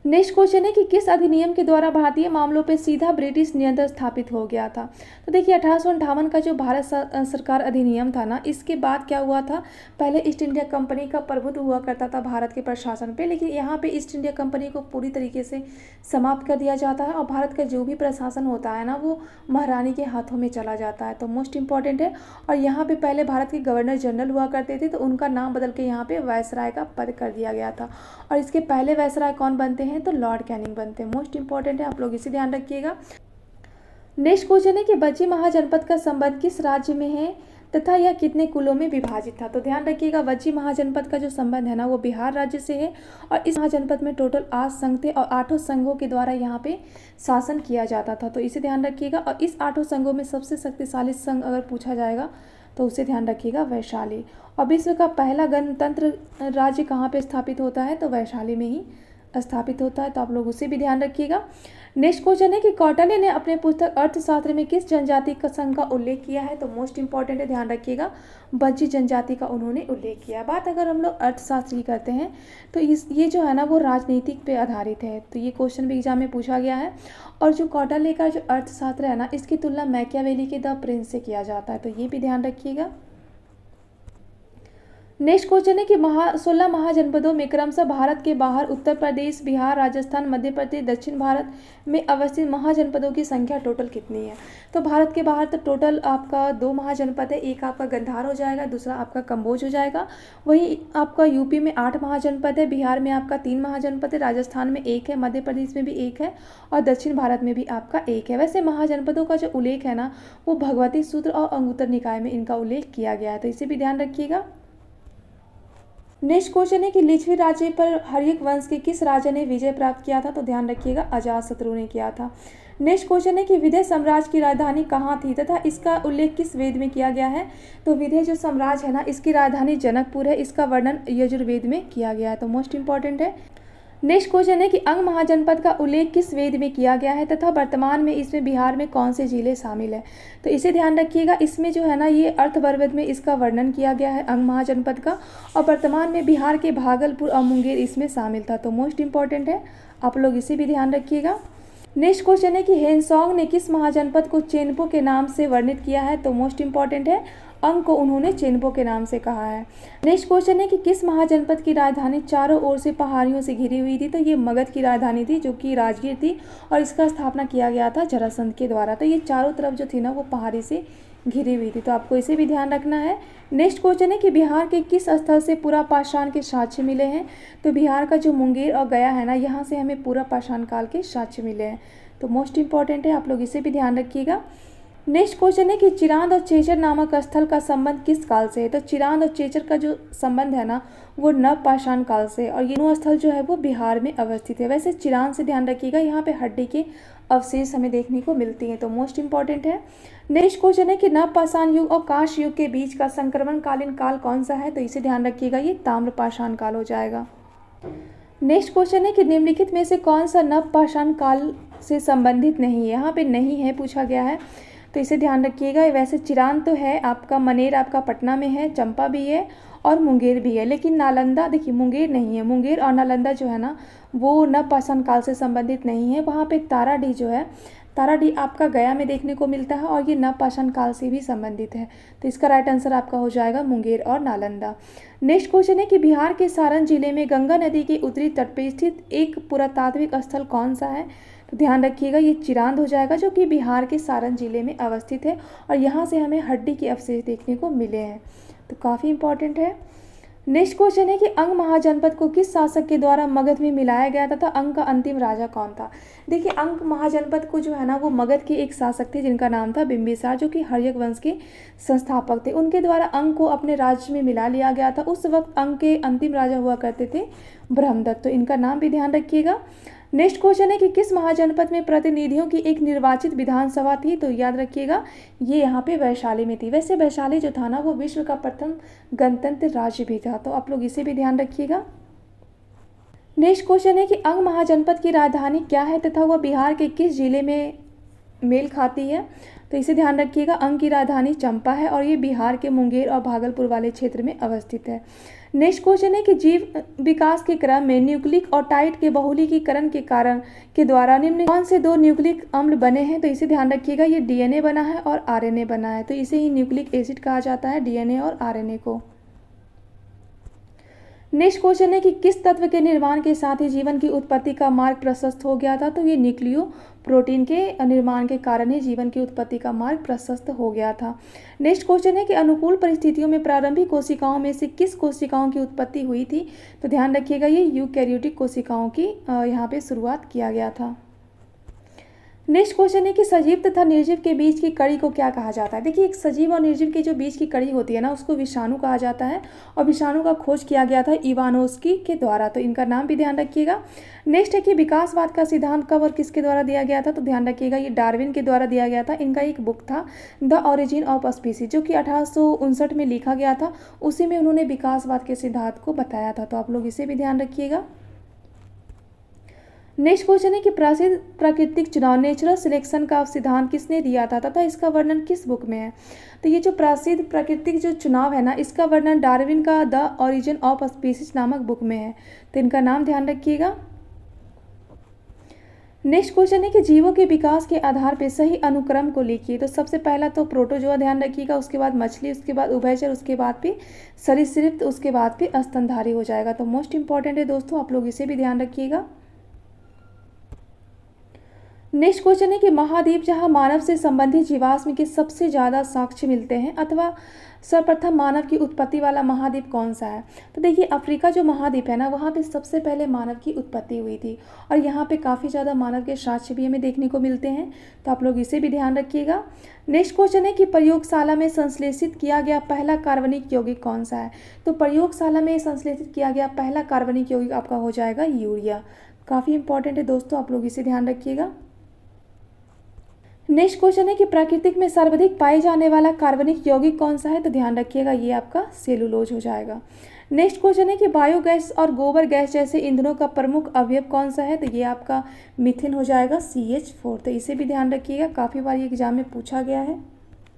नेक्स्ट क्वेश्चन है कि किस अधिनियम के द्वारा भारतीय मामलों पर सीधा ब्रिटिश नियंत्रण स्थापित हो गया था। तो देखिए 1858 का जो भारत सरकार अधिनियम था ना, इसके बाद क्या हुआ था, पहले ईस्ट इंडिया कंपनी का प्रभुत्व हुआ करता था भारत के प्रशासन पे, लेकिन यहाँ पे ईस्ट इंडिया कंपनी को पूरी तरीके से समाप्त कर दिया जाता है और भारत का जो भी प्रशासन होता है ना वो महारानी के हाथों में चला जाता है। तो मोस्ट इंपॉर्टेंट है। और यहाँ पे पहले भारत के गवर्नर जनरल हुआ करते थे, तो उनका नाम बदल के यहाँ पे वायसराय का पद कर दिया गया था। और इसके पहले वायसराय कौन बनते हैं, तो लॉर्ड कैनिंग बनते हैं। मोस्ट इंपॉर्टेंट है, आप लोग इसे ध्यान रखिएगा। नेक्स्ट क्वेश्चन है कि बज्जी महाजनपद का संबंध किस राज्य में है तथा यह कितने कुलों में विभाजित था। तो ध्यान रखिएगा, बज्जी महाजनपद का जो संबंध है ना वो बिहार राज्य से है, और इस महाजनपद में टोटल 8 संघ थे और 8 संघों के द्वारा यहाँ पे शासन किया जाता था। तो इसे ध्यान रखिएगा। और इस 8 संघों में सबसे शक्तिशाली संघ अगर पूछा जाएगा तो उसे ध्यान रखिएगा वैशाली। और विश्व का पहला गणतंत्र राज्य कहाँ पे स्थापित होता है, तो वैशाली में ही स्थापित होता है। तो आप लोग उसे भी ध्यान रखिएगा। नेक्स्ट क्वेश्चन है कि कौटिल्य ने अपने पुस्तक अर्थशास्त्र में किस जनजाति का संघ का उल्लेख किया है। तो मोस्ट इंपॉर्टेंट है, ध्यान रखिएगा, बज्जी जनजाति का उन्होंने उल्लेख किया है। बात अगर हम लोग अर्थशास्त्र की करते हैं तो ये जो है ना वो राजनीतिक पे आधारित है। तो ये क्वेश्चन भी एग्जाम में पूछा गया है। और जो कौटिल्य का जो अर्थशास्त्र है ना, इसकी तुलना मैकियावेली के द प्रिंस से किया जाता है। तो ये भी ध्यान रखिएगा। नेक्स्ट क्वेश्चन है कि 16 महाजनपदों में क्रमशः भारत के बाहर उत्तर प्रदेश, बिहार, राजस्थान, मध्य प्रदेश, दक्षिण भारत में अवस्थित महाजनपदों की संख्या टोटल कितनी है। तो भारत के बाहर तो टोटल आपका 2 महाजनपद है, एक आपका गंधार हो जाएगा, दूसरा आपका कम्बोज हो जाएगा। वहीं आपका यूपी में 8 महाजनपद है, बिहार में आपका 3 महाजनपद है, राजस्थान में 1 है, मध्य प्रदेश में भी 1 है और दक्षिण भारत में भी आपका 1 है। वैसे महाजनपदों का जो उल्लेख है ना वो भगवती सूत्र और अंगुत्तर निकाय में इनका उल्लेख किया गया है। तो इसे भी ध्यान रखिएगा। नेक्स्ट क्वेश्चन है कि लिच्छवी राज्य पर हर्यक वंश के किस राजा ने विजय प्राप्त किया था? तो ध्यान रखिएगा, अजातशत्रु ने किया था। नेक्स्ट क्वेश्चन है कि विदेह साम्राज्य की राजधानी कहाँ थी तथा इसका उल्लेख किस वेद में किया गया है? तो विदेह जो साम्राज्य है ना, इसकी राजधानी जनकपुर है। इसका वर्णन यजुर्वेद में किया गया है, तो मोस्ट इंपॉर्टेंट है। नेक्स्ट क्वेश्चन है कि अंग महाजनपद का उल्लेख किस वेद में किया गया है तथा वर्तमान में इसमें बिहार में कौन से जिले शामिल है? तो इसे ध्यान रखिएगा, इसमें जो है ना ये अर्थवर्वेद में इसका वर्णन किया गया है अंग महाजनपद का, और वर्तमान में बिहार के भागलपुर और मुंगेर इसमें शामिल था, तो मोस्ट इंपॉर्टेंट है, आप लोग इसे भी ध्यान रखिएगा। नेक्स्ट क्वेश्चन है कि हेनसोंग ने किस महाजनपद को चेनपो के नाम से वर्णित किया है? तो मोस्ट इंपॉर्टेंट है, अंग को उन्होंने चेनपो के नाम से कहा है। नेक्स्ट क्वेश्चन है कि किस महाजनपद की राजधानी चारों ओर से पहाड़ियों से घिरी हुई थी? तो ये मगध की राजधानी थी जो कि राजगीर थी, और इसका स्थापना किया गया था जरासंध के द्वारा। तो ये चारों तरफ जो थी ना वो पहाड़ी से घिरी हुई थी, तो आपको इसे भी ध्यान रखना है। नेक्स्ट क्वेश्चन है कि बिहार के किस स्थल से पूरा पाषाण के साक्ष्य मिले हैं? तो बिहार का जो मुंगेर और गया है ना, यहाँ से हमें पूरा पाषाण काल के साक्ष्य मिले हैं, तो मोस्ट इंपॉर्टेंट है, आप लोग इसे भी ध्यान रखिएगा। नेक्स्ट क्वेश्चन है कि चिरांद और चेचर नामक स्थल का संबंध किस काल से है? तो चिरांद और चेचर का जो संबंध है ना वो नव पाषाण काल से, और ये दोनों स्थल जो है वो बिहार में अवस्थित है। वैसे चिरांद से ध्यान रखिएगा, यहाँ पे हड्डी के अवशेष हमें देखने को मिलती हैं, तो मोस्ट इंपॉर्टेंट है। नेक्स्ट क्वेश्चन है कि नव पाषाण युग और कांस्य युग के बीच का संक्रमण कालीन काल कौन सा है? तो इसे ध्यान रखिएगा, ये ताम्र पाषाण काल हो जाएगा। नेक्स्ट क्वेश्चन है कि निम्नलिखित में से कौन सा नव पाषाण काल से संबंधित नहीं है? यहाँ पे नहीं है पूछा गया है, तो इसे ध्यान रखिएगा। वैसे चिरांद तो है आपका, मनेर आपका पटना में है, चंपा भी है और मुंगेर भी है, लेकिन नालंदा देखिए मुंगेर नहीं है। मुंगेर और नालंदा जो है ना वो नव पाषाण काल से संबंधित नहीं है। वहाँ पे ताराडीह जो है, ताराडीह आपका गया में देखने को मिलता है और ये नव पाषाण काल से भी संबंधित है, तो इसका राइट आंसर आपका हो जाएगा मुंगेर और नालंदा। नेक्स्ट क्वेश्चन है कि बिहार के सारण जिले में गंगा नदी के उत्तरी तट पर स्थित एक पुरातात्विक स्थल कौन सा है? तो ध्यान रखिएगा, ये चिरांद हो जाएगा जो कि बिहार के सारण जिले में अवस्थित है, और यहाँ से हमें हड्डी के अवशेष देखने को मिले हैं, तो काफ़ी इंपॉर्टेंट है। नेक्स्ट क्वेश्चन है कि अंग महाजनपद को किस शासक के द्वारा मगध में मिलाया गया तथा अंग का अंतिम राजा कौन था? देखिए अंग महाजनपद को जो है ना वो मगध के एक शासक थे जिनका नाम था बिंबिसार, जो कि हर्यक वंश के संस्थापक थे। उनके द्वारा अंग को अपने राज्य में मिला लिया गया था। उस वक्त अंग के अंतिम राजा हुआ करते थे ब्रह्मदत्त, तो इनका नाम भी ध्यान रखिएगा। नेक्स्ट क्वेश्चन है कि किस महाजनपद में प्रतिनिधियों की एक निर्वाचित विधानसभा थी? तो याद रखिएगा ये यहाँ पे वैशाली में थी। वैसे वैशाली जो था ना वो विश्व का प्रथम गणतंत्र राज्य भी था, तो आप लोग इसे भी ध्यान रखिएगा। नेक्स्ट क्वेश्चन है कि अंग महाजनपद की राजधानी क्या है तथा वह बिहार के किस जिले में मेल खाती है? तो इसे ध्यान रखिएगा, अंग की राजधानी चंपा है और ये बिहार के मुंगेर और भागलपुर वाले क्षेत्र में अवस्थित है। नेक्स्ट क्वेश्चन है कि जीव विकास के क्रम में न्यूक्लिक और टाइड के बहुलकीकरण के कारण के द्वारा निम्न कौन से दो न्यूक्लिक अम्ल बने हैं? तो इसे ध्यान रखिएगा, ये डीएनए बना है और आरएनए बना है, तो इसे ही न्यूक्लिक एसिड कहा जाता है, डीएनए और आरएनए को। नेक्स्ट क्वेश्चन है कि किस तत्व के निर्माण के साथ ही जीवन की उत्पत्ति का मार्ग प्रशस्त हो गया था? तो ये न्यूक्लियो प्रोटीन के निर्माण के कारण ही जीवन की उत्पत्ति का मार्ग प्रशस्त हो गया था। नेक्स्ट क्वेश्चन है कि अनुकूल परिस्थितियों में प्रारंभिक कोशिकाओं में से किस कोशिकाओं की उत्पत्ति हुई थी? तो ध्यान रखिएगा, ये यूकैरियोटिक कोशिकाओं की यहाँ पे शुरुआत किया गया था। नेक्स्ट क्वेश्चन है कि सजीव तथा निर्जीव के बीच की कड़ी को क्या कहा जाता है? देखिए एक सजीव और निर्जीव के जो बीच की कड़ी होती है ना उसको विषाणु कहा जाता है, और विषाणु का खोज किया गया था इवानोस्की के द्वारा, तो इनका नाम भी ध्यान रखिएगा। नेक्स्ट है कि विकासवाद का सिद्धांत कब और किसके द्वारा दिया गया था? तो ध्यान रखिएगा, ये डार्विन के द्वारा दिया गया था। इनका एक बुक था द ओरिजिन ऑफ स्पीसीज जो कि 1859 में लिखा गया था, उसी में उन्होंने विकासवाद के सिद्धांत को बताया था, तो आप लोग इसे भी ध्यान रखिएगा। नेक्स्ट क्वेश्चन है कि प्रसिद्ध प्राकृतिक चुनाव नेचुरल सिलेक्शन का सिद्धांत किसने दिया था तथा इसका वर्णन किस बुक में है? तो ये जो प्रसिद्ध प्राकृतिक जो चुनाव है ना इसका वर्णन डार्विन का द ओरिजिन ऑफ स्पीसीज नामक बुक में है, तो इनका नाम ध्यान रखिएगा। नेक्स्ट क्वेश्चन है कि जीवों के विकास के आधार पर सही अनुक्रम को लिखिए। तो सबसे पहला तो प्रोटोजोआ ध्यान रखिएगा, उसके बाद मछली, उसके बाद उभयचर, उसके बाद पे सरीसृप, उसके बाद पे स्तनधारी हो जाएगा, तो मोस्ट इंपॉर्टेंट है दोस्तों, आप लोग इसे भी ध्यान रखिएगा। नेक्स्ट क्वेश्चन है कि महाद्वीप जहां मानव से संबंधित जीवाश्म के सबसे ज़्यादा साक्ष्य मिलते हैं अथवा सर्वप्रथम मानव की उत्पत्ति वाला महाद्वीप कौन सा है। तो देखिए अफ्रीका जो महाद्वीप है ना, वहाँ पे सबसे पहले मानव की उत्पत्ति हुई थी और यहाँ पे काफ़ी ज़्यादा मानव के साक्ष्य भी हमें देखने को मिलते हैं, तो आप लोग इसे भी ध्यान रखिएगा। नेक्स्ट क्वेश्चन है कि प्रयोगशाला में संश्लेषित किया गया पहला कार्बनिक यौगिक कौन सा है। तो प्रयोगशाला में संश्लेषित किया गया पहला कार्बनिक यौगिक आपका हो जाएगा यूरिया। काफ़ी इंपॉर्टेंट है दोस्तों, आप लोग इसे ध्यान रखिएगा। नेक्स्ट क्वेश्चन है कि प्राकृतिक में सर्वाधिक पाए जाने वाला कार्बनिक यौगिक कौन सा है। तो ध्यान रखिएगा ये आपका सेलुलोज हो जाएगा। नेक्स्ट क्वेश्चन है कि बायोगैस और गोबर गैस जैसे ईंधनों का प्रमुख अवयव कौन सा है। तो ये आपका मीथेन हो जाएगा CH4। तो इसे भी ध्यान रखिएगा, काफ़ी बार ये एग्जाम में पूछा गया है।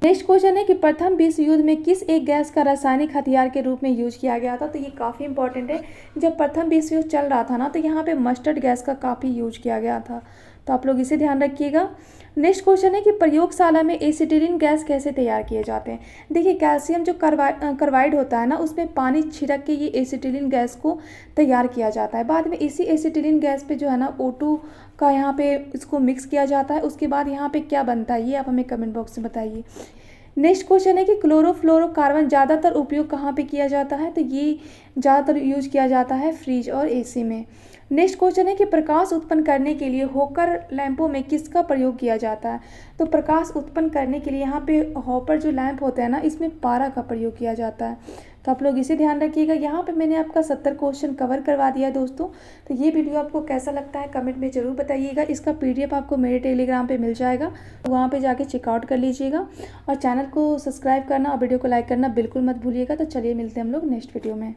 नेक्स्ट क्वेश्चन है कि प्रथम विश्व युद्ध में किस एक गैस का रासायनिक हथियार के रूप में यूज किया गया था। तो ये काफ़ी इंपॉर्टेंट है, जब प्रथम विश्व युद्ध चल रहा था ना, तो यहाँ पे मस्टर्ड गैस का काफ़ी यूज किया गया था, तो आप लोग इसे ध्यान रखिएगा। नेक्स्ट क्वेश्चन है कि प्रयोगशाला में एसिटिलीन गैस कैसे तैयार किए जाते हैं। देखिए कैल्शियम जो कार्बाइड होता है ना, उसमें पानी छिड़क के ये एसिटिलीन गैस को तैयार किया जाता है। बाद में इसी एसिटिलीन गैस पे जो है ना O2 का यहाँ पे इसको मिक्स किया जाता है। उसके बाद यहाँ पे क्या बनता है ये आप हमें कमेंट बॉक्स में बताइए। नेक्स्ट क्वेश्चन है कि क्लोरोफ्लोरोकार्बन ज़्यादातर उपयोग कहाँ पे किया जाता है। तो ये ज़्यादातर यूज किया जाता है फ्रिज और AC में। नेक्स्ट क्वेश्चन है कि प्रकाश उत्पन्न करने के लिए हॉकर लैंपों में किसका प्रयोग किया जाता है। तो प्रकाश उत्पन्न करने के लिए यहाँ पे हॉपर जो लैंप होते हैं ना, इसमें पारा का प्रयोग किया जाता है, तो आप लोग इसे ध्यान रखिएगा। यहाँ पे मैंने आपका 70 क्वेश्चन कवर करवा दिया है दोस्तों। तो ये वीडियो आपको कैसा लगता है कमेंट में ज़रूर बताइएगा। इसका PDF आपको मेरे टेलीग्राम पे मिल जाएगा, तो वहाँ पे जाके चेकआउट कर लीजिएगा और चैनल को सब्सक्राइब करना और वीडियो को लाइक करना बिल्कुल मत भूलिएगा। तो चलिए मिलते हैं हम लोग नेक्स्ट वीडियो में।